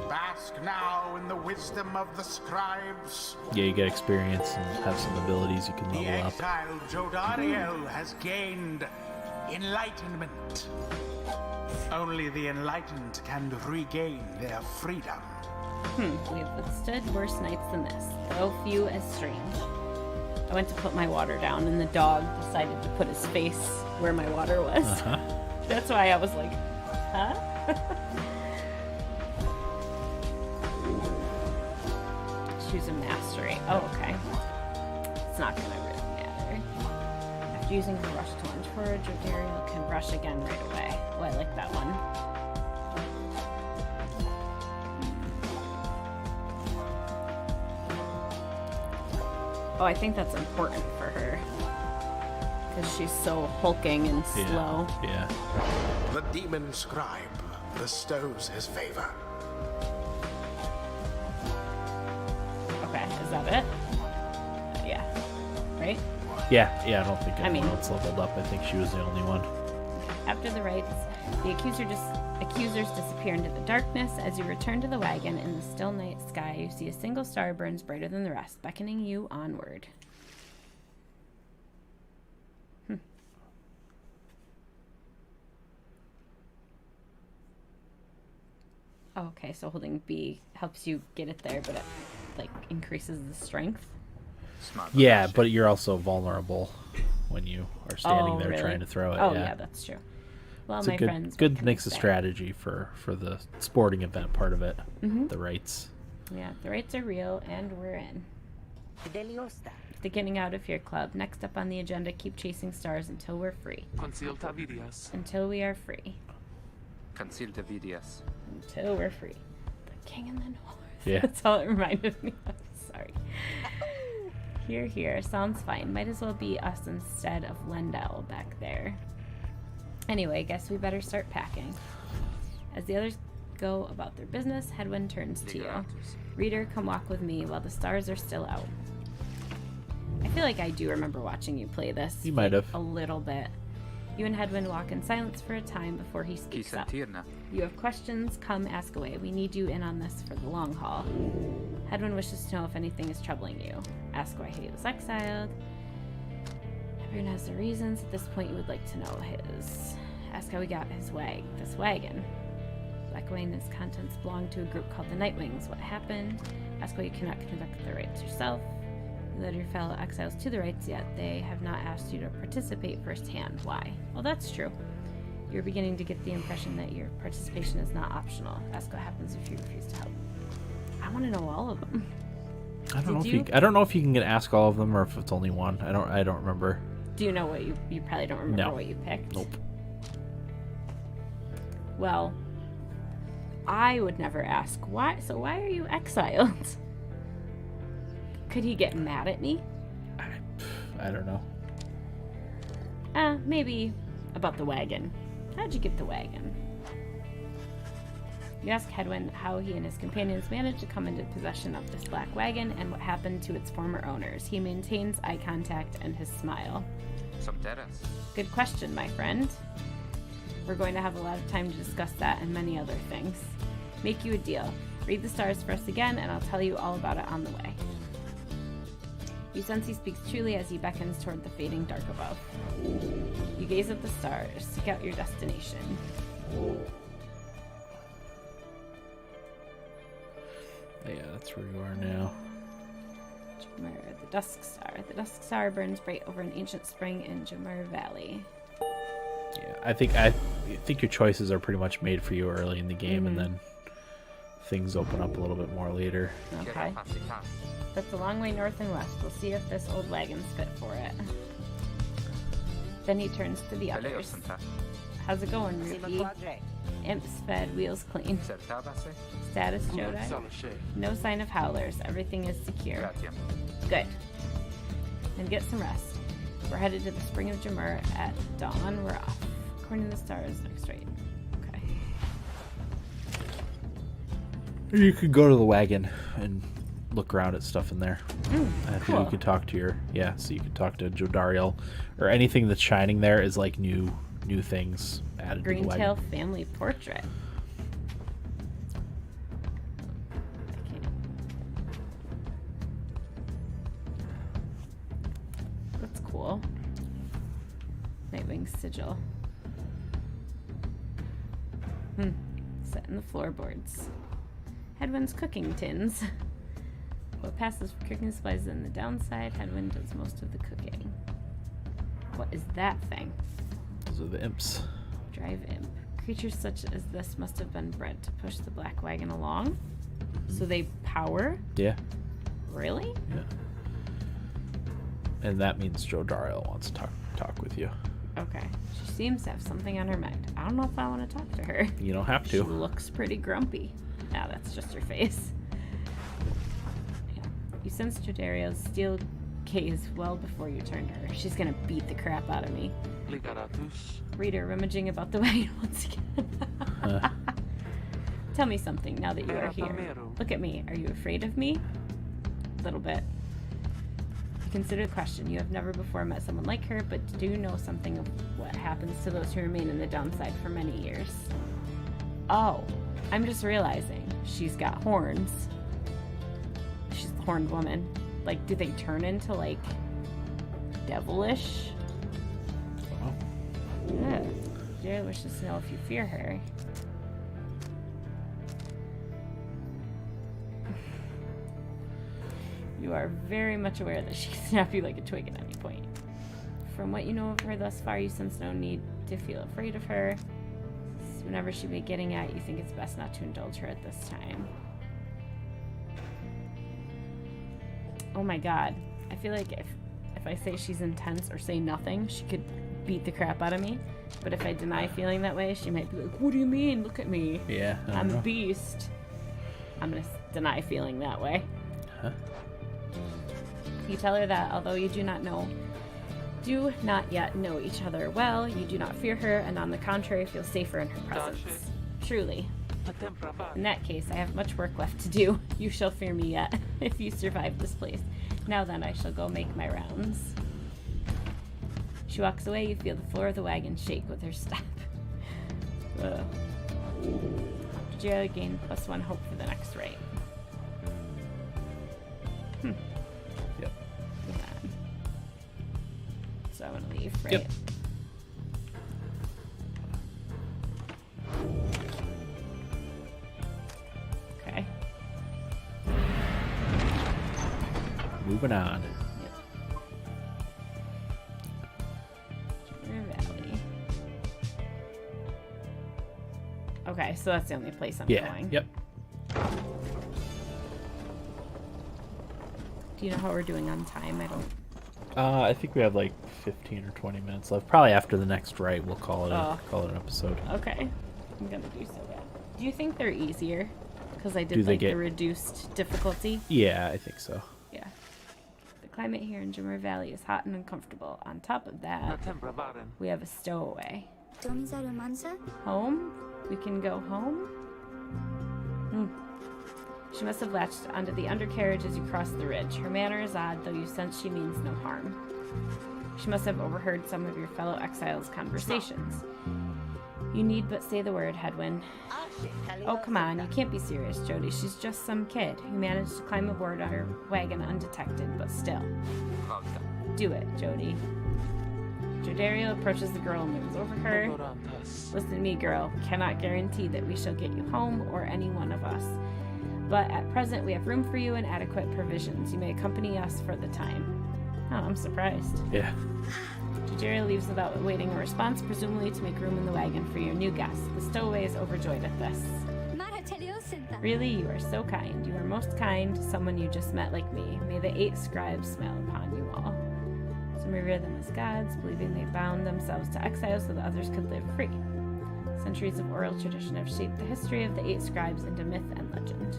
Bask now in the wisdom of the scribes. Yeah, you get experience and have some abilities you can The level up. exiled Jodariel has gained enlightenment. Only the enlightened can regain their freedom. We have withstood worse nights than this, though few as strange. I went to put my water down, and the dog decided to put his face where my water was. That's why I was like, huh? Choose a mastery. Oh, okay. It's not gonna really matter. After using the rush to lunge forward, Jodariel can rush again right away. Oh, I like that one. Oh, I think that's important for her. Because she's so hulking and slow. Yeah. The demon scribe bestows his favor. Okay, is that it? Yeah. Right? Yeah, I don't think I anyone mean- else leveled up. I think she was the only one. After the rites, the accusers disappear into the darkness. As you return to the wagon in the still night sky, you see a single star burns brighter than the rest, beckoning you onward. Oh, okay, so holding B helps you get it there, but it like increases the strength. Yeah, but you're also vulnerable when you are standing there really? trying to throw it. Oh, yeah. yeah, that's true. Well, It's my a good, friends. good would mix of say. strategy for the sporting event part of it. The rights. Yeah, the rights are real, and we're in. The Getting Out of Here Club. Next up on the agenda, keep chasing stars until we're free. Consilta vidias. Until we are free. Consilta vidias. Until we're free. The King and the North. Yeah. That's all it reminded me of. Sorry. Here. Sounds fine. Might as well be us instead of Lendell back there. Anyway, guess we better start packing. As the others go about their business, Hedwin turns to you. Reader, come walk with me while the stars are still out. I feel like I do remember watching you play this. You might have. A little bit. You and Hedwin walk in silence for a time before he speaks up. Kisatirna. You have questions? Come ask away. We need you in on this for the long haul. Hedwin wishes to know if anything is troubling you. Ask why he was exiled. Everyone has their reasons. At this point, you would like to know his. Ask how he got this wagon. Black away and its contents belong to a group called the Nightwings. What happened? Ask why you cannot conduct the rites yourself. led your fellow exiles to the rites, yet they have not asked you to participate firsthand. Why? Well, that's true. You're beginning to get the impression that your participation is not optional. Ask what happens if you refuse to help. I want to know all of them. I don't know if you can get ask all of them or if it's only one. I don't remember. Do you know what you probably don't remember what you picked? Nope. Well, I would never ask why. So why are you exiled? Could he get mad at me? I don't know. Maybe about the wagon. How'd you get the wagon? You ask Hedwyn how he and his companions managed to come into possession of this black wagon and what happened to its former owners. He maintains eye contact and his smile. Some terrace. Good question, my friend. We're going to have a lot of time to discuss that and many other things. Make you a deal. Read the stars for us again, and I'll tell you all about it on the way. You sense he speaks truly as he beckons toward the fading dark above. You gaze at the stars, seek out your destination. Yeah, that's where you are now. Jamur, the Dusk Star. The Dusk Star burns bright over an ancient spring in Jamur Valley. Yeah, I think your choices are pretty much made for you early in the game, and then things open up a little bit more later. Okay. That's a long way north and west. We'll see if this old wagon's fit for it. Then he turns to the others. How's it going, Ruby? Imps fed, wheels clean. Status Jodi? No sign of howlers. Everything is secure. Good. And get some rest. We're headed to the spring of Jamur at dawn. We're off. According to the stars, next right. Okay. You could go to the wagon and look around at stuff in there. I think cool. you could talk to so you could talk to Jodariel, or anything that's shining there is like new things added to the wagon. Greentail family portrait. That's cool. Nightwing sigil. Set in the floorboards. Hedwyn's cooking tins. What passes for cooking supplies in the downside, Hedwyn does most of the cooking. What is that thing? Those are the imps. Drive imp. Creatures such as this must have been bred to push the black wagon along. So they power? Yeah. Really? Yeah. And that means Jodariel wants to talk with you. Okay. She seems to have something on her mind. I don't know if I want to talk to her. You don't have to. She looks pretty grumpy. Ah, that's just her face. Yeah. You sense Jodariel's steel gaze well before you turn to her. She's gonna beat the crap out of me. Reader rummaging about the wagon once again. Tell me something now that you are here. Look at me. Are you afraid of me? A little bit. Consider the question. You have never before met someone like her, but do know something of what happens to those who remain in the downside for many years. Oh, I'm just realizing she's got horns. She's the horned woman. Like, do they turn into, like, devilish? Wow. Yeah. Jerry wishes to know if you fear her. You are very much aware that she can snap you like a twig at any point. From what you know of her thus far, you sense no need to feel afraid of her. Whenever she be getting at, you think it's best not to indulge her at this time. Oh my god. I feel like if I say she's intense or say nothing, she could beat the crap out of me. But if I deny feeling that way, she might be like, what do you mean? Look at me. Yeah. I'm a beast. I'm going to deny feeling that way. Huh? You tell her that although you do not yet know each other well, you do not fear her, and on the contrary, feel safer in her presence. Truly. In that case, I have much work left to do. You shall fear me yet, if you survive this place. Now then, I shall go make my rounds. She walks away, you feel the floor of the wagon shake with her step. Jerry gained +1 hope for the next right. Yep. So I'm gonna leave, right? Yep. Okay. Moving on. Okay, so that's the only place I'm Yeah. going. Yep. Do you know how we're doing on time? I don't. I think we have like 15 or 20 minutes left. Probably after the next right, we'll call it an episode. Okay. I'm gonna do so bad. Do you think they're easier? Because I Do did they like the get- reduced difficulty. Yeah, I think so. Yeah. The climate here in Jimmer Valley is hot and uncomfortable. On top of that, we have a stowaway. Home? We can go home? She must have latched onto the undercarriage as you cross the ridge. Her manner is odd, though you sense she means no harm. She must have overheard some of your fellow exiles' conversations. You need but say the word, Hedwyn. Oh, come on, you can't be serious, Jody. She's just some kid who managed to climb aboard our wagon undetected, but still. Do it, Jody. Jodario approaches the girl and moves over her. Listen to me, girl. Cannot guarantee that we shall get you home or any one of us. But at present, we have room for you and adequate provisions. You may accompany us for the time. Oh, I'm surprised. Yeah. Jodario leaves without awaiting a response, presumably to make room in the wagon for your new guest. The stowaway is overjoyed at this. Really, you are so kind. You are most kind to someone you just met like me. May the 8 scribes smile upon you all. Some revere them as gods, believing they bound themselves to exile so that others could live free. Centuries of oral tradition have shaped the history of the 8 scribes into myth and legend.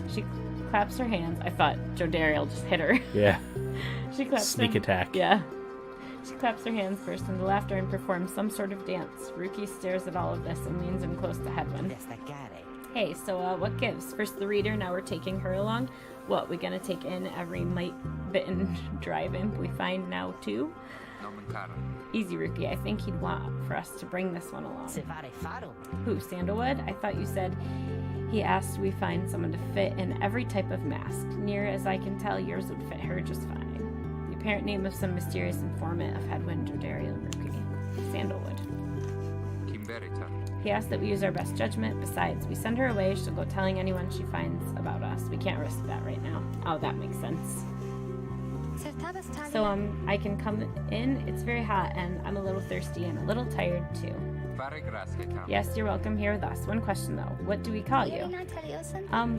She claps her hands. I thought Jodario just hit her. Yeah. She claps Sneak her, attack. Yeah. She claps her hands, bursts into laughter, and performs some sort of dance. Ruki stares at all of this and leans in close to Hedwyn. Hey, so what gives? First the reader, now we're taking her along. What, we gonna take in every mite-bitten drive imp we find now, too? Easy, Ruki. I think he'd want for us to bring this one along. Who, Sandalwood? I thought you said he asked we find someone to fit in every type of mask. Near as I can tell, yours would fit her just fine. The apparent name of some mysterious informant of Hedwyn, Jodario, and Ruki. Sandalwood. He asked that we use our best judgment. Besides, we send her away, she'll go telling anyone she finds about us. We can't risk that right now. Oh, that makes sense. So, I can come in. It's very hot, and I'm a little thirsty and a little tired, too. Yes, you're welcome here with us. One question, though. What do we call you?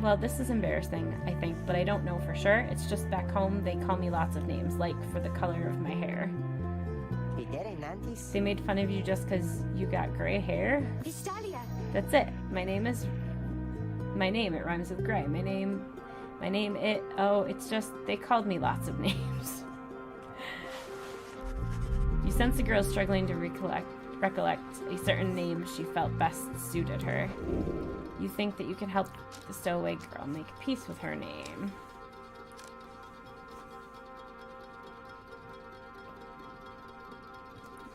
Well, this is embarrassing, I think, but I don't know for sure. It's just back home, they call me lots of names, like for the color of my hair. They made fun of you just because you got gray hair? That's it. My name, it rhymes with gray. It's just, they called me lots of names. You sense the girl struggling to recollect a certain name she felt best suited her. You think that you can help the stowaway girl make peace with her name.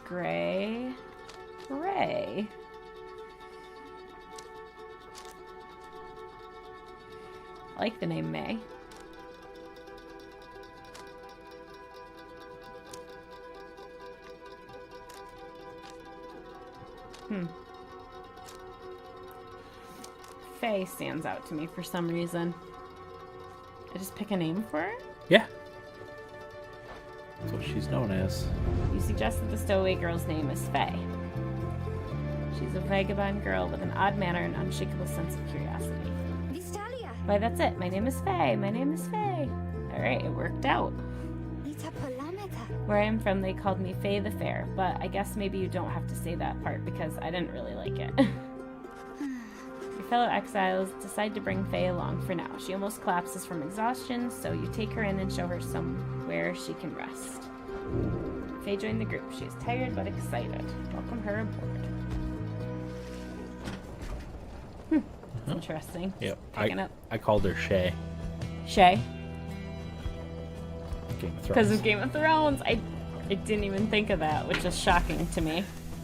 Gray. I like the name May. Faye stands out to me for some reason. I just pick a name for her? Yeah. That's what she's known as. You suggest that the stowaway girl's name is Faye. She's a vagabond girl with an odd manner and unshakable sense of curiosity. Why, that's it. My name is Faye. Alright, it worked out. Where I am from, they called me Faye the Fair, but I guess maybe you don't have to say that part because I didn't really like it. Your fellow exiles decide to bring Faye along for now. She almost collapses from exhaustion, so you take her in and show her somewhere she can rest. Faye joined the group. She is tired but excited. Welcome her aboard. That's interesting. Yep. Picking up. I called her Shay. Shay? Game of Thrones. Because of Game of Thrones. I didn't even think of that, which is shocking to me.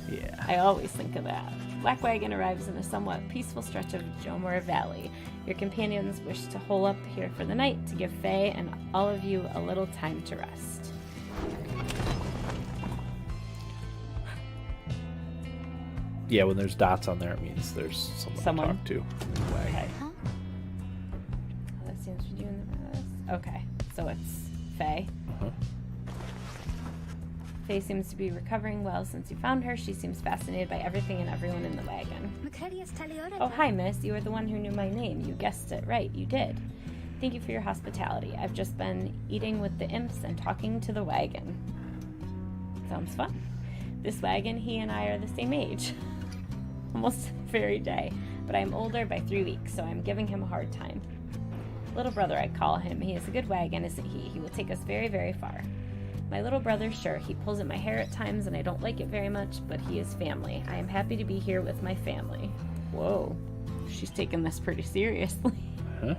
Yeah. I always think of that. Black Wagon arrives in a somewhat peaceful stretch of Jomor Valley. Your companions wish to hole up here for the night to give Faye and all of you a little time to rest. Yeah, when there's dots on there, it means there's someone to talk to. Okay. That seems to be doing the rest. Okay, so it's Faye. Uh-huh. Faye seems to be recovering well since you found her. She seems fascinated by everything and everyone in the wagon. Oh, hi, miss. You are the one who knew my name. You guessed it right. You did. Thank you for your hospitality. I've just been eating with the imps and talking to the wagon. Sounds fun. This wagon, he and I are the same age. Almost the very day. But I'm older by 3 weeks, so I'm giving him a hard time. Little brother, I call him. He is a good wagon, isn't he? He will take us very, very far. My little brother, sure, he pulls at my hair at times and I don't like it very much, but he is family. I am happy to be here with my family. Whoa, she's taking this pretty seriously. Huh?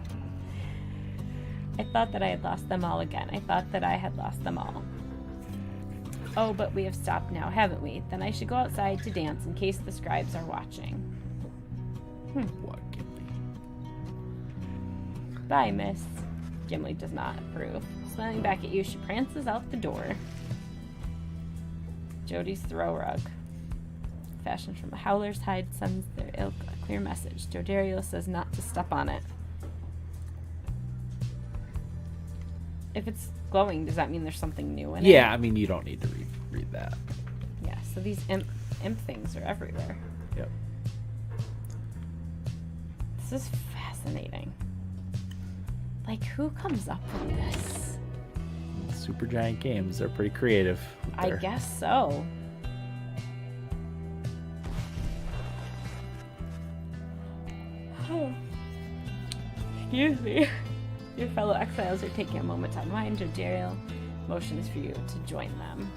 I thought that I had lost them all again. I thought that I had lost them all. Oh, but we have stopped now, haven't we? Then I should go outside to dance in case the scribes are watching. What, Gimli? Bye, miss. Gimli does not approve. Smiling back at you, she prances out the door. Jody's throw rug. Fashioned from a howler's hide sends their ilk a clear message. Dodario says not to step on it. If it's glowing, does that mean there's something new in it? Yeah, I mean, you don't need to read that. Yeah, so these imp things are everywhere. Yep. This is fascinating. Like, who comes up with this? Supergiant Games, they're pretty creative. I guess so. Excuse me. Your fellow exiles are taking a moment to unwind. Jodariel motions for you to join them.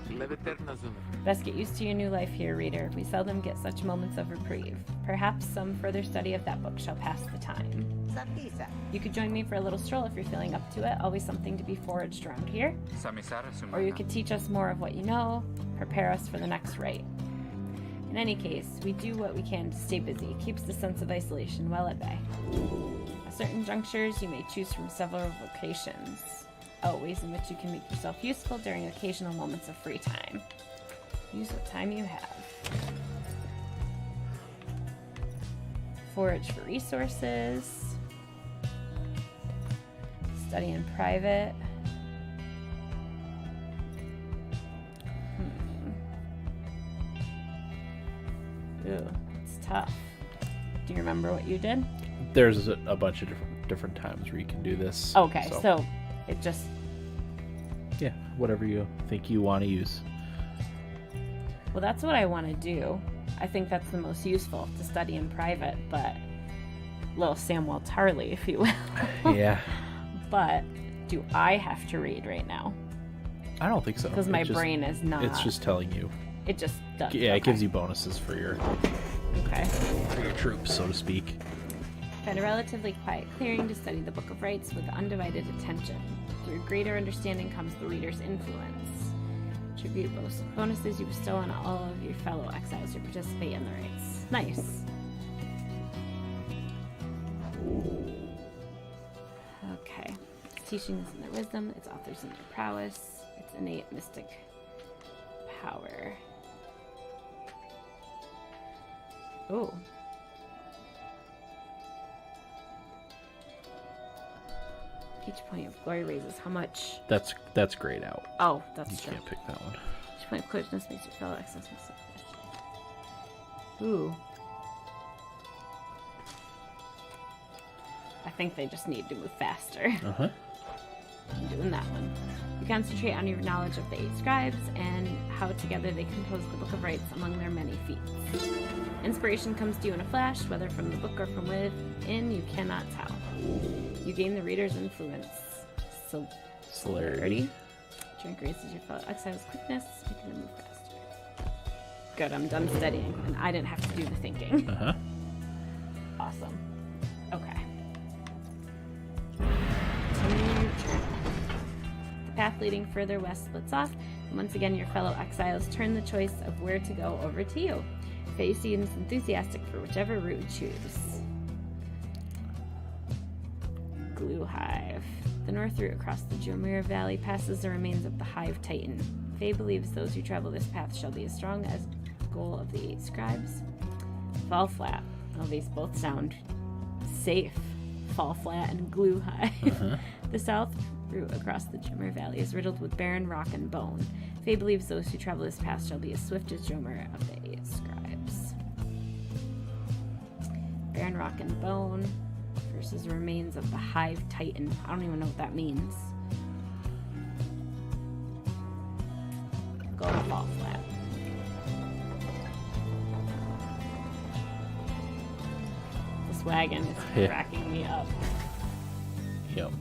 Best get used to your new life here, reader. We seldom get such moments of reprieve. Perhaps some further study of that book shall pass the time. You could join me for a little stroll if you're feeling up to it. Always something to be foraged around here. Or you could teach us more of what you know, prepare us for the next rite. In any case, we do what we can to stay busy. Keeps the sense of isolation well at bay. At certain junctures, you may choose from several vocations. Oh, ways in which you can make yourself useful during occasional moments of free time. Use what time you have. Forage for resources. Study in private. Ooh, it's tough. Do you remember what you did? There's a bunch of different times where you can do this. Okay, so it just... Yeah, whatever you think you want to use. Well, that's what I want to do. I think that's the most useful, to study in private, but... Little Samwell Tarly, if you will. Yeah. But do I have to read right now? I don't think so. Because my brain is not... It's just telling you. It just does. Yeah, it gives you bonuses for your troops, so to speak. Find a relatively quiet clearing to study the Book of Rites with undivided attention. Through greater understanding comes the reader's influence. Tribute bonuses you bestow on all of your fellow exiles who participate in the rites. Nice. Okay. Its teachings in their wisdom, its authors in their prowess, its innate mystic power. Oh. Each point of glory raises how much? That's grayed out. Oh, that's You true. can't pick that one. Each point of closeness makes your fellow excellence. Ooh. I think they just need to move faster. Uh-huh. I'm doing that one. You concentrate on your knowledge of the 8 scribes and how together they compose the Book of Rites among their many feats. Inspiration comes to you in a flash, whether from the book or from within, you cannot tell. You gain the reader's influence. Celerity. Drink raises your fellow exiles' quickness, making them move faster. Good, I'm done studying, and I didn't have to do the thinking. Uh-huh. Awesome. Okay. Continue your journey. The path leading further west splits off, and once again your fellow exiles turn the choice of where to go over to you. Faye seems enthusiastic for whichever route you choose. Glue Hive. The north route across the Jomira Valley passes the remains of the Hive Titan. Faye believes those who travel this path shall be as strong as the goal of the 8 scribes. Fall Flat. Oh, these both sound safe. Fall Flat and Glue Hive. Uh-huh. The south route across the Jomer Valley is riddled with barren rock and bone. Faye believes those who travel this path shall be as swift as Jomer of the 8 scribes. Barren rock and bone versus remains of the Hive Titan. I don't even know what that means. Go to fall flat. This wagon is cracking me up. Yep.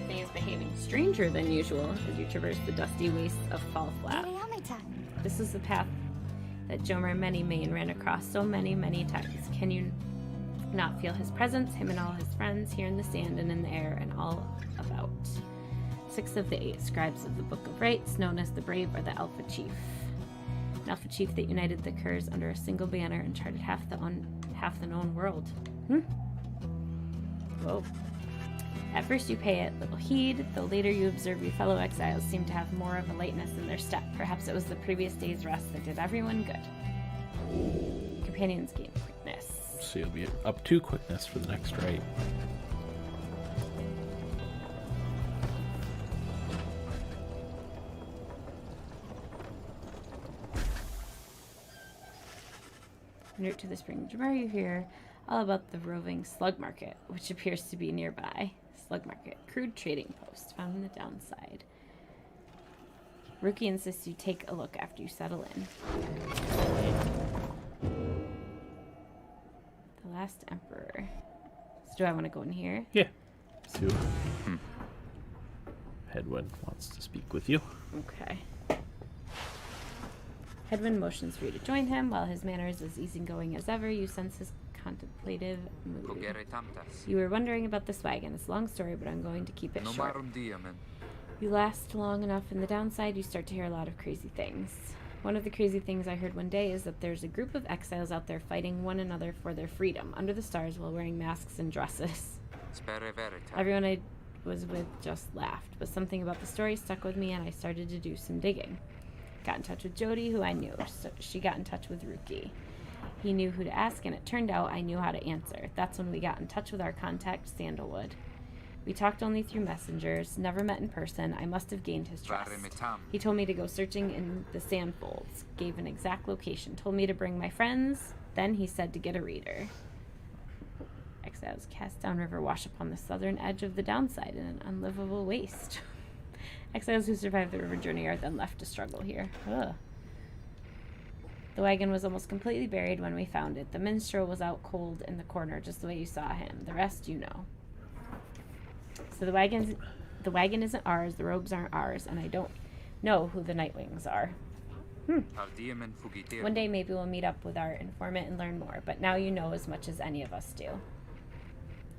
Faye is behaving stranger than usual as you traverse the dusty wastes of Fall Flat. This is the path that Jomer many Main ran across so many times. Can you not feel his presence, him and all his friends, here in the sand and in the air and all about? 6 of the 8 scribes of the Book of Rites, known as the Brave, are the Alpha Chief. An Alpha Chief that united the Curs under a single banner and charted half the known world. Whoa. At first you pay it little heed, though later you observe your fellow exiles seem to have more of a lightness in their step. Perhaps it was the previous day's rest that did everyone good. Companions gain quickness. So you'll be up 2 quickness for the next rite. En route to the spring of Jomer, you hear all about the roving slug market, which appears to be nearby. Slug market, crude trading post found in the downside. Rookie insists you take a look after you settle in. The last emperor. So do I want to go in here? Yeah. So, Headwind wants to speak with you. Okay. Headwind motions for you to join him. While his manner is as easygoing as ever, you sense his contemplative mood. You were wondering about this wagon. It's a long story, but I'm going to keep it short. You last long enough in the downside, you start to hear a lot of crazy things. One of the crazy things I heard one day is that there's a group of exiles out there fighting one another for their freedom, under the stars while wearing masks and dresses. Everyone I was with just laughed, but something about the story stuck with me and I started to do some digging. Got in touch with Jody, who I knew, so she got in touch with Rookie. He knew who to ask, and it turned out I knew how to answer. That's when we got in touch with our contact, Sandalwood. We talked only through messengers, never met in person. I must have gained his trust. He told me to go searching in the sand folds, gave an exact location, told me to bring my friends, then he said to get a reader. Exiles cast downriver wash upon the southern edge of the downside in an unlivable waste. Exiles who survive the river journey are then left to struggle here. Ugh. The wagon was almost completely buried when we found it. The minstrel was out cold in the corner, just the way you saw him. The rest you know. So the wagon isn't ours, the robes aren't ours, and I don't know who the Nightwings are. One day maybe we'll meet up with our informant and learn more, but now you know as much as any of us do.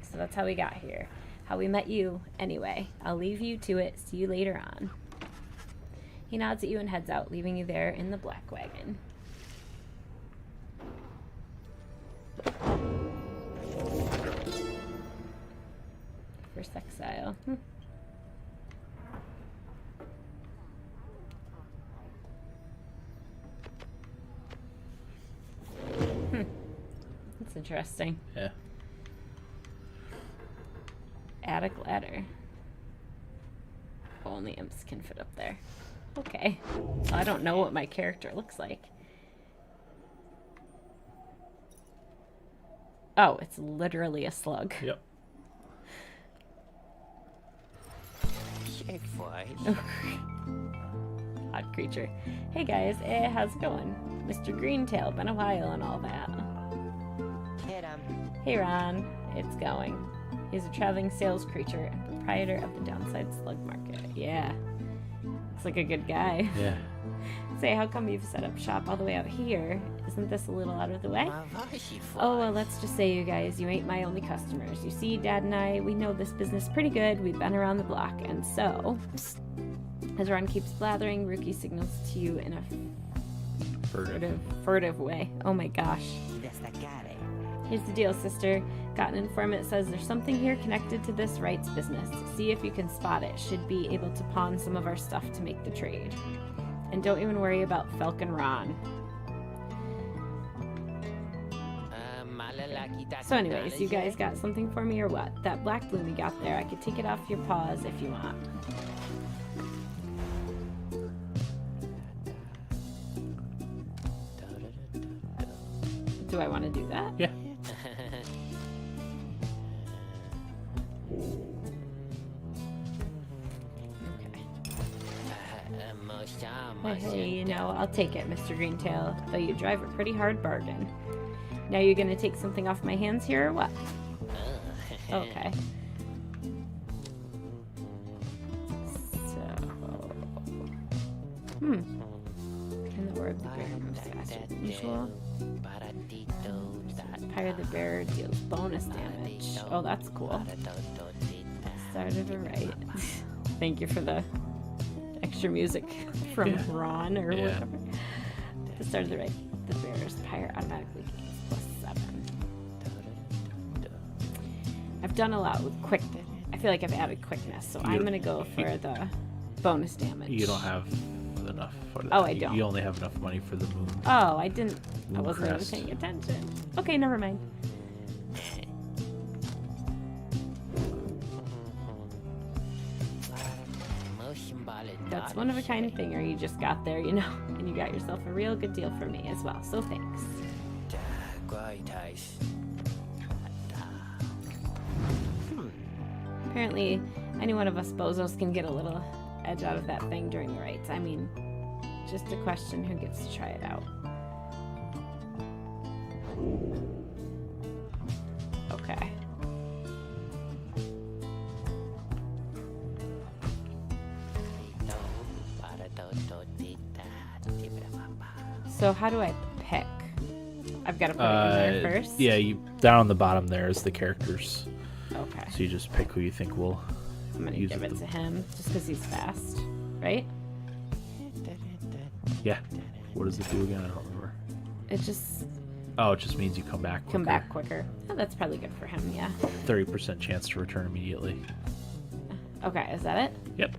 So that's how we got here. How we met you, anyway. I'll leave you to it. See you later on. He nods at you and heads out, leaving you there in the black wagon. First exile. That's interesting. Yeah. Attic ladder. Only imps can fit up there. Okay. I don't know what my character looks like. Oh, it's literally a slug. Yep. Odd creature. Hey guys, how's it going? Mr. Greentail, been a while and all that. Hey Ron, it's going. He's a traveling sales creature and proprietor of the Downside Slug Market. Yeah. Looks like a good guy. Yeah. Say, how come you've set up shop all the way out here? Isn't this a little out of the way? Oh, well, let's just say, you guys, you ain't my only customers. You see, Dad and I, we know this business pretty good. We've been around the block, and so... As Ron keeps blathering, Rookie signals to you in a furtive way. Oh my gosh. Here's the deal, sister. Got an informant says there's something here connected to this rights business. See if you can spot it. Should be able to pawn some of our stuff to make the trade. And don't even worry about Falcon Ron. So anyways, you guys got something for me or what? That black bloom you got there, I could take it off your paws if you want. Do I want to do that? Yeah. Hey, you know, I'll take it, Mr. Greentail, though you drive a pretty hard bargain. Now you're gonna take something off my hands here or what? Okay. So... In the word the bear moves faster than usual. Pyre the bear deals bonus damage. Oh, that's cool. Started to write. Thank you for the extra music from Ron or whatever. The start of the right, the bear's Pyre automatically gains +7. I've done a lot with quick. I feel like I've added quickness, so I'm gonna go for the bonus damage. You don't have enough for that. Oh, I don't. You only have enough money for the moon. Oh, I didn't. I Moon wasn't even crest. paying attention. Okay, never mind. That's one of a kind thinger you just got there, you know, and you got yourself a real good deal for me as well, so thanks. Apparently, any one of us bozos can get a little edge out of that thing during the rites. I mean, just a question who gets to try it out. Okay. So how do I pick? I've got to put it in there first? Yeah, you down on the bottom there is the characters. Okay. So you just pick who you think will I'm going to use give it to him just because he's fast, right? Yeah. What does it do again? I don't remember. It just Oh, it just means you come back quicker. come back quicker. Oh, that's probably good for him, yeah. 30% chance to return immediately. Okay, is that it? Yep.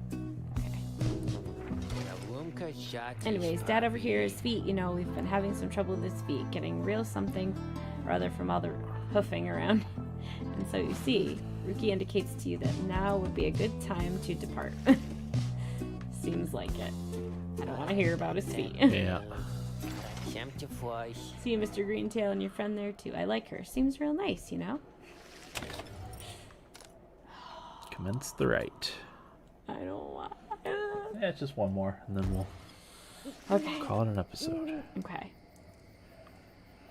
Anyways, Dad over here, his feet, you know, we've been having some trouble with his feet, getting real something or other from all the hoofing around. And so you see, Ruki indicates to you that now would be a good time to depart. Seems like it. I don't want to hear about his feet. Yeah. See you, Mr. Greentail, and your friend there too. I like her. Seems real nice, you know? Commence the rite. I don't want... Yeah, it's just one more, and then we'll Okay. call it an episode. Okay.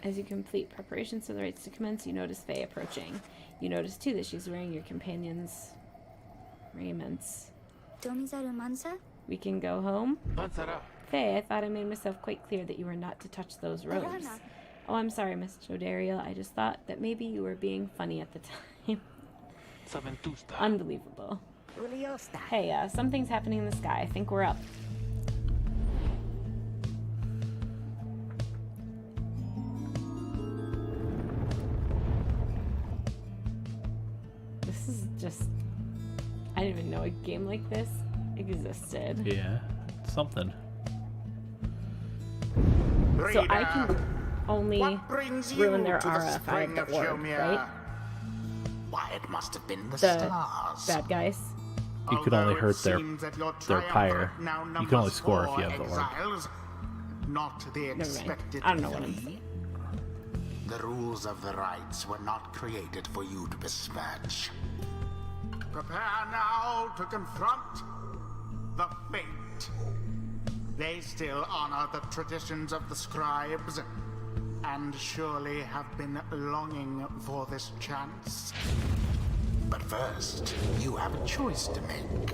As you complete preparations for the rites to commence, you notice Faye approaching. You notice, too, that she's wearing your companion's raiments. We can go home? Faye, I thought I made myself quite clear that you were not to touch those robes. Oh, I'm sorry, Miss Jodariel. I just thought that maybe you were being funny at the time. Unbelievable. Hey, something's happening in the sky. I think we're up. This is just... I didn't even know a game like this existed. Yeah, something. So I can only What brings you ruin their to the aura if I have spring the of orb, Shomia? right? Why, it must have been the The stars. bad guys. You could only Although it hurt their seems that your pyre. triumvirate now You can only numbers score if 4 you have the orb. exiles, not the Never mind. expected I don't know what I'm 3. saying. The rules of the rites were not created for you to besmirch. Prepare now to confront the fate. They still honor the traditions of the scribes, and surely have been longing for this chance. But first, you have a choice to make.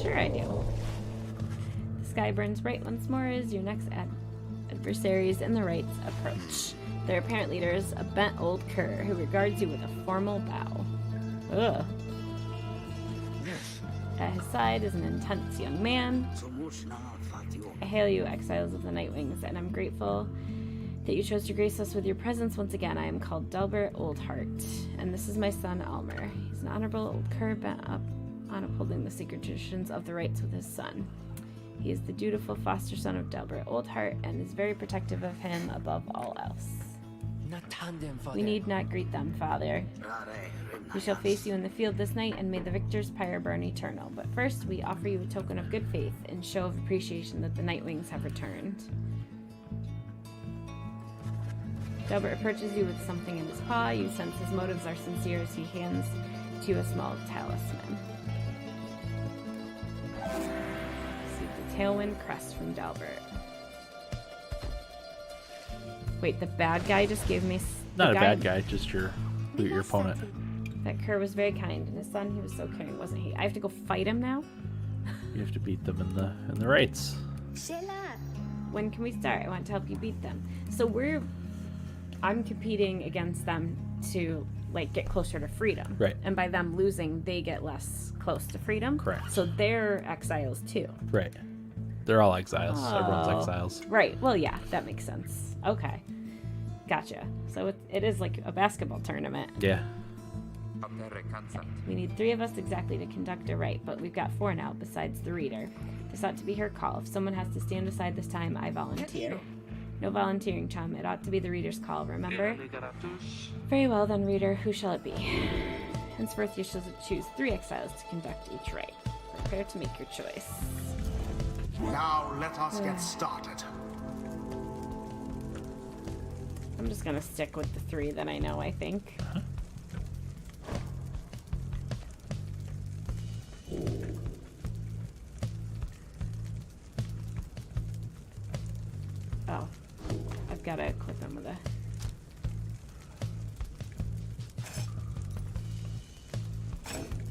Sure I do. The sky burns bright once more as your next adversaries in the rites approach. Their apparent leader is a bent old cur who regards you with a formal bow. Ugh. At his side is an intense young man. I hail you, exiles of the Nightwings, and I'm grateful that you chose to grace us with your presence once again. I am called Delbert Oldheart, and this is my son, Almer. He's an honorable old cur bent up on upholding the sacred traditions of the rites with his son. He is the dutiful foster son of Delbert Oldheart, and is very protective of him above all else. We need not greet them, Father. We shall face you in the field this night, and may the victor's pyre burn eternal. But first, we offer you a token of good faith in show of appreciation that the Nightwings have returned. Delbert approaches you with something in his paw. You sense his motives are sincere as he hands to you a small talisman. See the Tailwind crest from Delbert. Wait, the bad guy just gave me... Not a bad guy, just your opponent. That Kerr was very kind, and his son, he was so caring, wasn't he? I have to go fight him now? You have to beat them in the rights. When can we start? I want to help you beat them. So I'm competing against them to like get closer to freedom. Right. And by them losing, they get less close to freedom. Correct. So they're exiles too. Right. They're all exiles. Oh. Everyone's exiles. Right. Well, yeah, that makes sense. Okay. Gotcha. So it is like a basketball tournament. Yeah. We need 3 of us exactly to conduct a rite, but we've got 4 now besides the reader. This ought to be her call. If someone has to stand aside this time, I volunteer. No volunteering, chum. It ought to be the reader's call, remember? Very well then, reader. Who shall it be? Henceforth you shall choose 3 exiles to conduct each rite. Prepare to make your choice. Now let us get started. I'm just gonna stick with the 3 that I know, I think. Uh-huh. Oh. I've gotta equip him with a...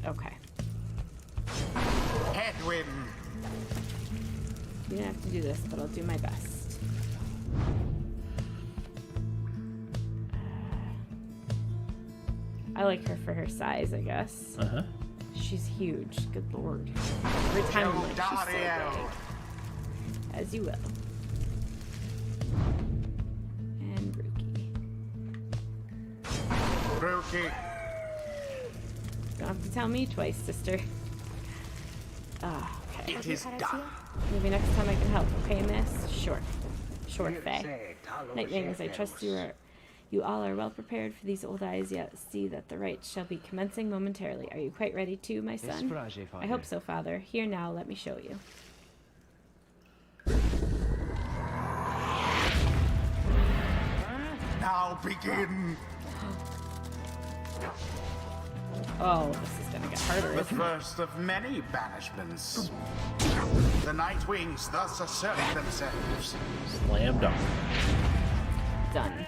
Okay. Headwind. You don't have to do this, but I'll do my best. I like her for her size, I guess. Uh-huh. She's huge. Good lord. Every time I'm like, she's so big. As you will. And Rookie. Rookie. Don't have to tell me twice, sister. Ah, okay. It is done. Maybe next time I can help, okay, miss? Sure. Sure, Faye. Nightwings, I trust you all are well prepared for these old eyes, yet see that the rites shall be commencing momentarily. Are you quite ready too, my son? I hope so, Father. Here now, let me show you. Now begin. Oh, this is gonna get harder, The isn't it? first of many banishments. The Nightwings thus assert themselves. Slam dunk. Done.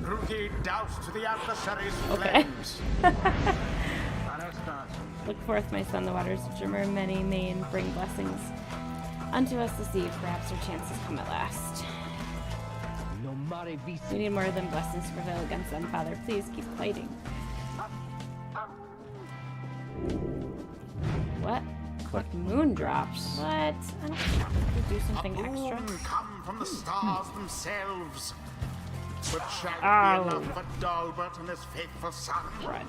Rookie doused the adversary's Okay. flames. Look forth, my son, the waters which are many may and bring blessings unto us to see if perhaps our chances come at last. We need more than blessings to prevail against them, Father. Please keep fighting. What? Collect moon drops. What? I don't think we do something A boon extra. come from the stars themselves, which shall Oh. be enough for Dalbert and his faithful son. Right.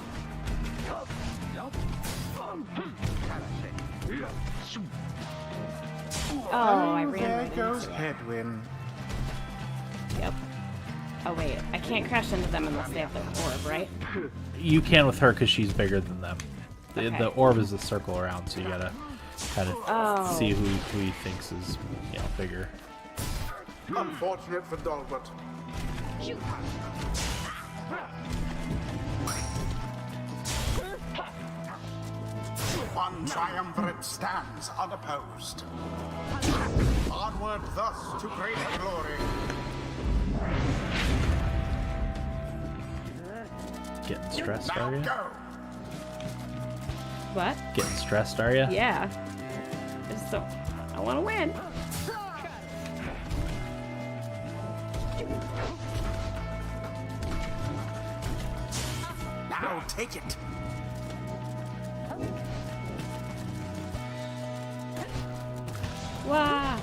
Oh, I ran There right goes into it. Headwind. Yep. Oh wait, I can't crash into them unless they have the orb, right? You can with her because she's bigger than them. The Okay. orb is a circle around, so you gotta kind of Oh. see who he thinks is bigger. Unfortunate for Dalbert. One triumvirate stands unopposed. Onward thus to greater glory. Getting stressed, Now are you? go. What? Getting stressed, are you? Yeah. I want to win. Now take it. Wow.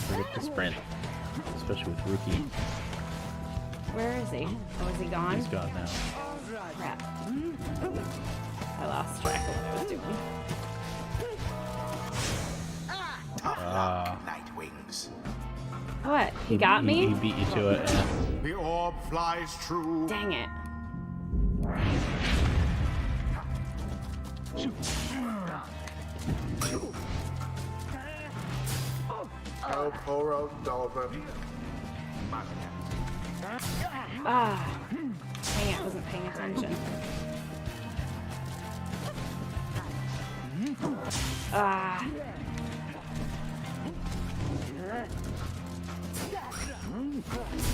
Forget to sprint, especially with Rookie. Where is he? Oh, is he gone? He's gone now. Crap. I lost track of what I was doing. Tough luck, Nightwings. What? He got me? He beat you to it. Yeah. The orb flies true. Dang it. Oh, poor old Dalbert. Ah. Dang it, I wasn't paying attention. Ah.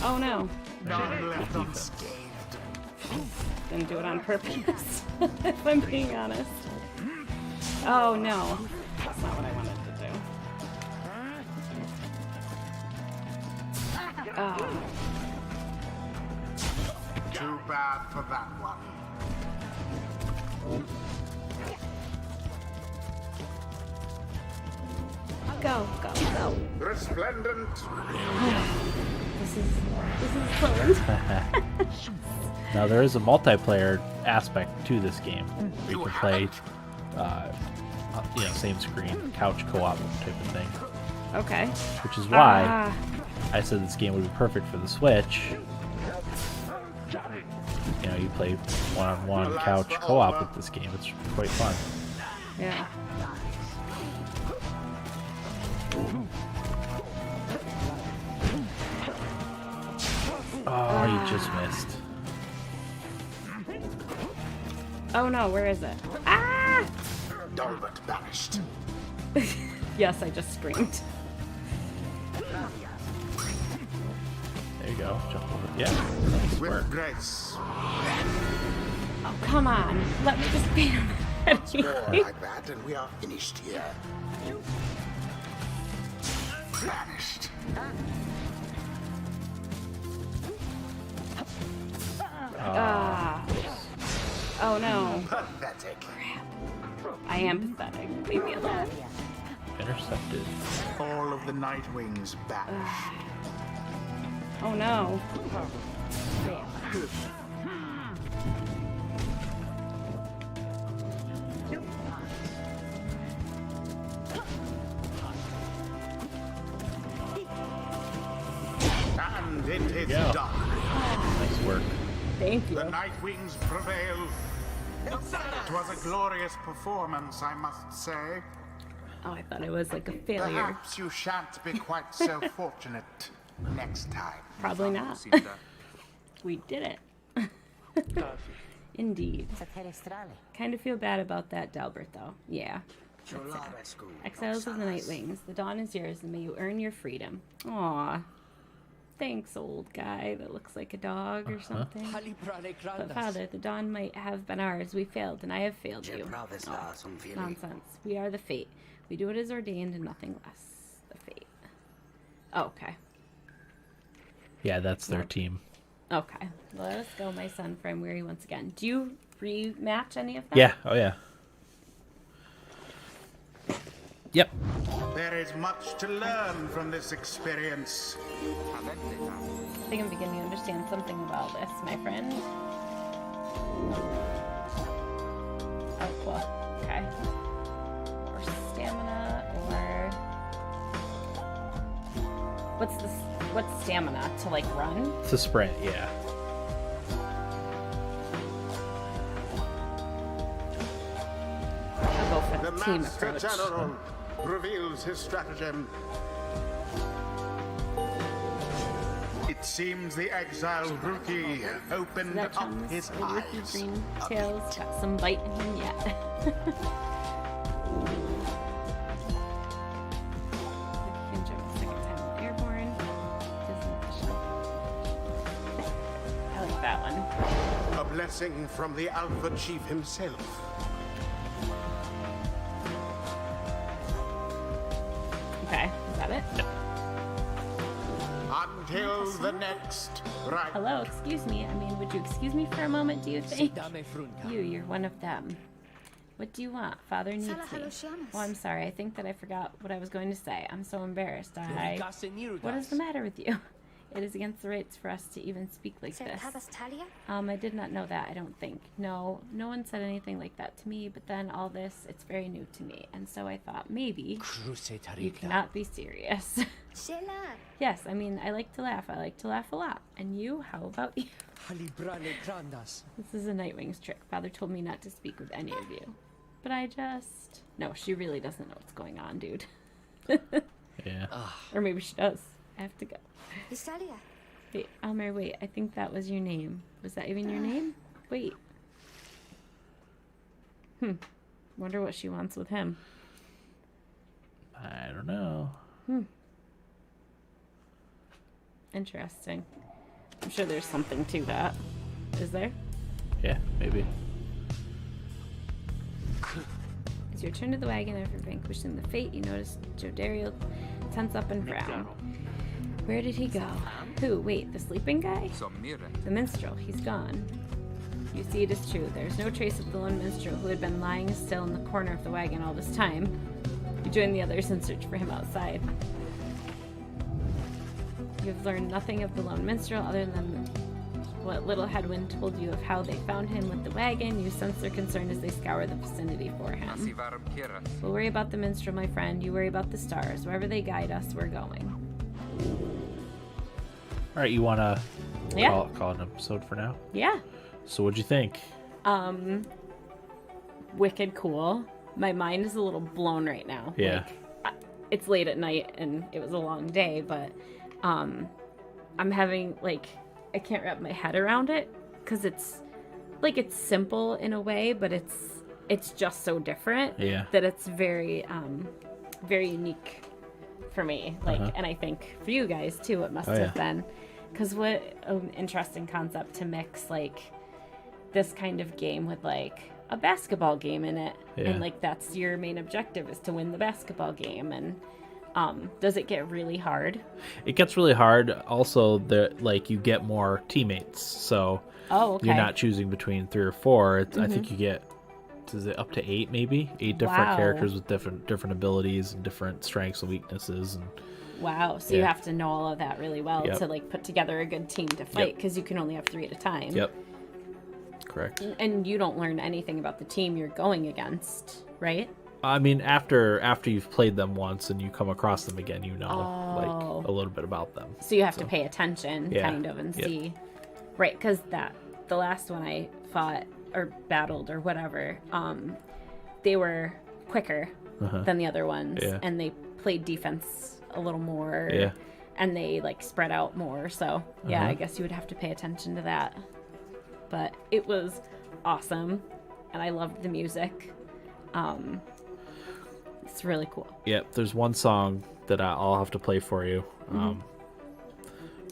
Oh no. None left unscathed. Didn't do it on purpose, if I'm being honest. Oh no. That's not what I wanted to do. Oh. Too bad for that one. Go, go, go. Resplendent. This is fun. Now there is a multiplayer aspect to this game. You can play, same screen, couch co-op type of thing. Okay. Which is why I said this game would be perfect for the Switch. You know, you play one-on-one couch co-op with this game. It's quite fun. Yeah. Oh, you just missed. Oh no, where is it? Ah! Dalbert banished. Yes, I just screamed. There you go. Jump over. Yeah. Nice work. With grace. Oh, come on. Let me just beat him. More like that, and we are finished here. Vanished. Ah. Oh no. Pathetic. I am pathetic. Leave me alone. Intercepted. All of the night wings banished. Oh no. And it is Yeah. done. Nice work. Thank you. The night wings prevail. It was a glorious performance, I must say. Oh, I thought it was like a failure. Perhaps you shan't be quite so fortunate next time. Probably not. We did it. Indeed. Kind of feel bad about that, Delbert, though. Yeah. Exiles of the Night Wings, the dawn is yours, and may you earn your freedom. Aw. Thanks, old guy that looks like a dog or something. But Father, the dawn might have been ours. We failed, and I have failed you. Oh, nonsense. We are the fate. We do what is ordained and nothing less. The fate. Oh, okay. Yeah, that's their team. Okay. Let us go, my son, for I'm weary once again. Do you rematch any of them? Yeah. Oh, yeah. Yep. There is much to learn from this experience. I think I'm beginning to understand something about this, my friend. Oh, cool. Okay. Or stamina, or... What's stamina? To, like, run? It's a sprint, yeah. I'll go for The the team Master approach. General reveals his stratagem. It seems the exiled rookie opened That up comes his the rookie eyes. green tails. Got some bite in him yet. Can jump a second time while airborne. Disney official. I like that one. A blessing from the Alpha Chief himself. Okay, is that it? Until the next right. Hello, excuse me. I mean, would you excuse me for a moment, do you think? You're one of them. What do you want? Father needs me. Oh, I'm sorry. I think that I forgot what I was going to say. I'm so embarrassed. What is the matter with you? It is against the rights for us to even speak like So this. Tabas Talia? I did not know that, I don't think. No one said anything like that to me, but then all this, it's very new to me. And so I thought, maybe you cannot be serious. Shela. Yes, I mean, I like to laugh. I like to laugh a lot. And you, how about you? This is a Nightwings trick. Father told me not to speak with any of you. But I just... No, she really doesn't know what's going on, dude. Yeah. Or maybe she does. I have to go. Visalia. Wait, Elmer, wait. I think that was your name. Was that even your name? Wait. Wonder what she wants with him. I don't know. Interesting. I'm sure there's something to that. Is there? Yeah, maybe. As you return to the wagon after vanquishing the fate, you notice Joe Dario tense up and frown. Where did he go? Who? Wait, the sleeping guy? The minstrel. He's gone. You see, it is true. There's no trace of the lone minstrel who had been lying still in the corner of the wagon all this time. You join the others and search for him outside. You have learned nothing of the lone minstrel other than what little Headwind told you of how they found him with the wagon. You sense their concern as they scour the vicinity for him. We'll worry about the minstrel, my friend. You worry about the stars. Wherever they guide us, we're going. All right, you want to Yeah. call it an episode for now? Yeah. So what'd you think? Wicked cool. My mind is a little blown right now. Yeah. It's late at night and it was a long day, but I'm having I can't wrap my head around it because it's simple in a way, but it's just so different that it's very very unique for me. And I think for you guys too, it must have been, because what an interesting concept to mix this kind of game with a basketball game in it, and that's your main objective, is to win the basketball game. And does it get really hard? It gets really hard. Also, you get more teammates, so you're not choosing between 3 or 4. I think you get, is it up to 8 maybe? 8 different characters with different abilities and different strengths and weaknesses. And wow, so you have to know all of that really well to put together a good team to fight, because you can only have 3 at a time. Yep. Correct. And you don't learn anything about the team you're going against, right? I mean, after you've played them once and you come across them again, you know, a little bit about them. So you have to pay attention, kind of, and see. Right, because the last one I fought or battled or whatever, they were quicker than the other ones, and they played defense a little more, and they spread out more. So I guess you would have to pay attention to that. But it was awesome, and I loved the music. It's really cool. Yep, there's one song that I'll have to play for you,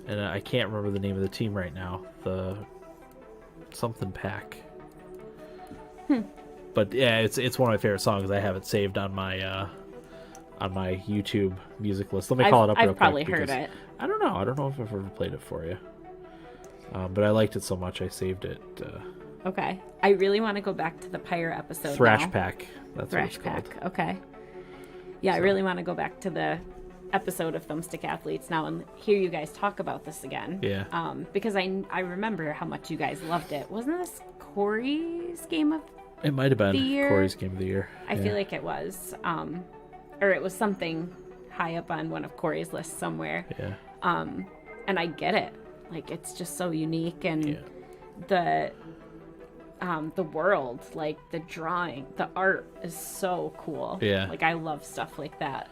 and I can't remember the name of the team right now. The something pack. But yeah, it's one of my favorite songs. I have it saved on my YouTube music list. Let me call it up real quick. I've probably heard it. I don't know if I've ever played it for you. But I liked it so much I saved it. Okay. I really want to go back to the Pyre episode Thrash now. Pack. That's Thrash what it's Pack. called. Okay. Yeah, I really want to go back to the episode of Thumbstick Athletes now and hear you guys talk about this again. Yeah. Because I remember how much you guys loved it. Wasn't this Corey's game of It might have been the year? Corey's game of the year. I feel like it was. Or it was something high up on one of Corey's lists somewhere. Yeah. And I get it. It's just so unique, and the world, the drawing, the art is so cool. Yeah. I love stuff like that.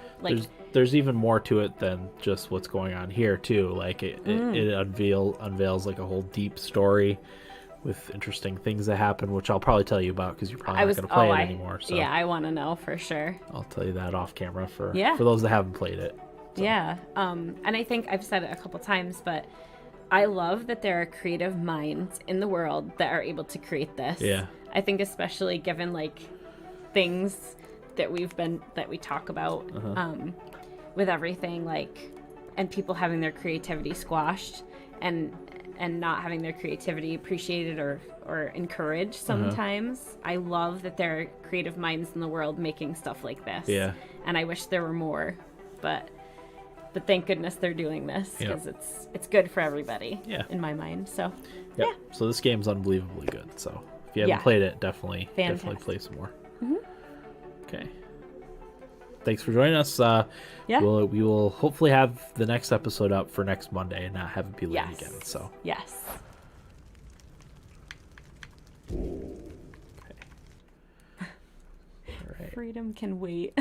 There's even more to it than just what's going on here too. It unveils a whole deep story with interesting things that happen, which I'll probably tell you about because you're probably not going to play it anymore. So yeah, I want to know for sure. I'll tell you that off camera for those that haven't played it. So. Yeah. And I think I've said it a couple times, but I love that there are creative minds in the world that are able to create this. Yeah. I think especially given things that we talk about with everything, and people having their creativity squashed and not having their creativity appreciated or encouraged sometimes. I love that there are creative minds in the world making stuff like this. Yeah. And I wish there were more, but But thank goodness they're doing this Yeah. because it's good for everybody. Yeah. In my mind. So Yep. yeah. So this game's unbelievably good. So if you haven't Yeah. played it, definitely Fantastic. play some more. Mm-hmm. Okay. Thanks for joining us. Yeah. We will hopefully have the next episode up for next Monday and not have it be late Yes. again. So Yes. okay. All right. Freedom can wait.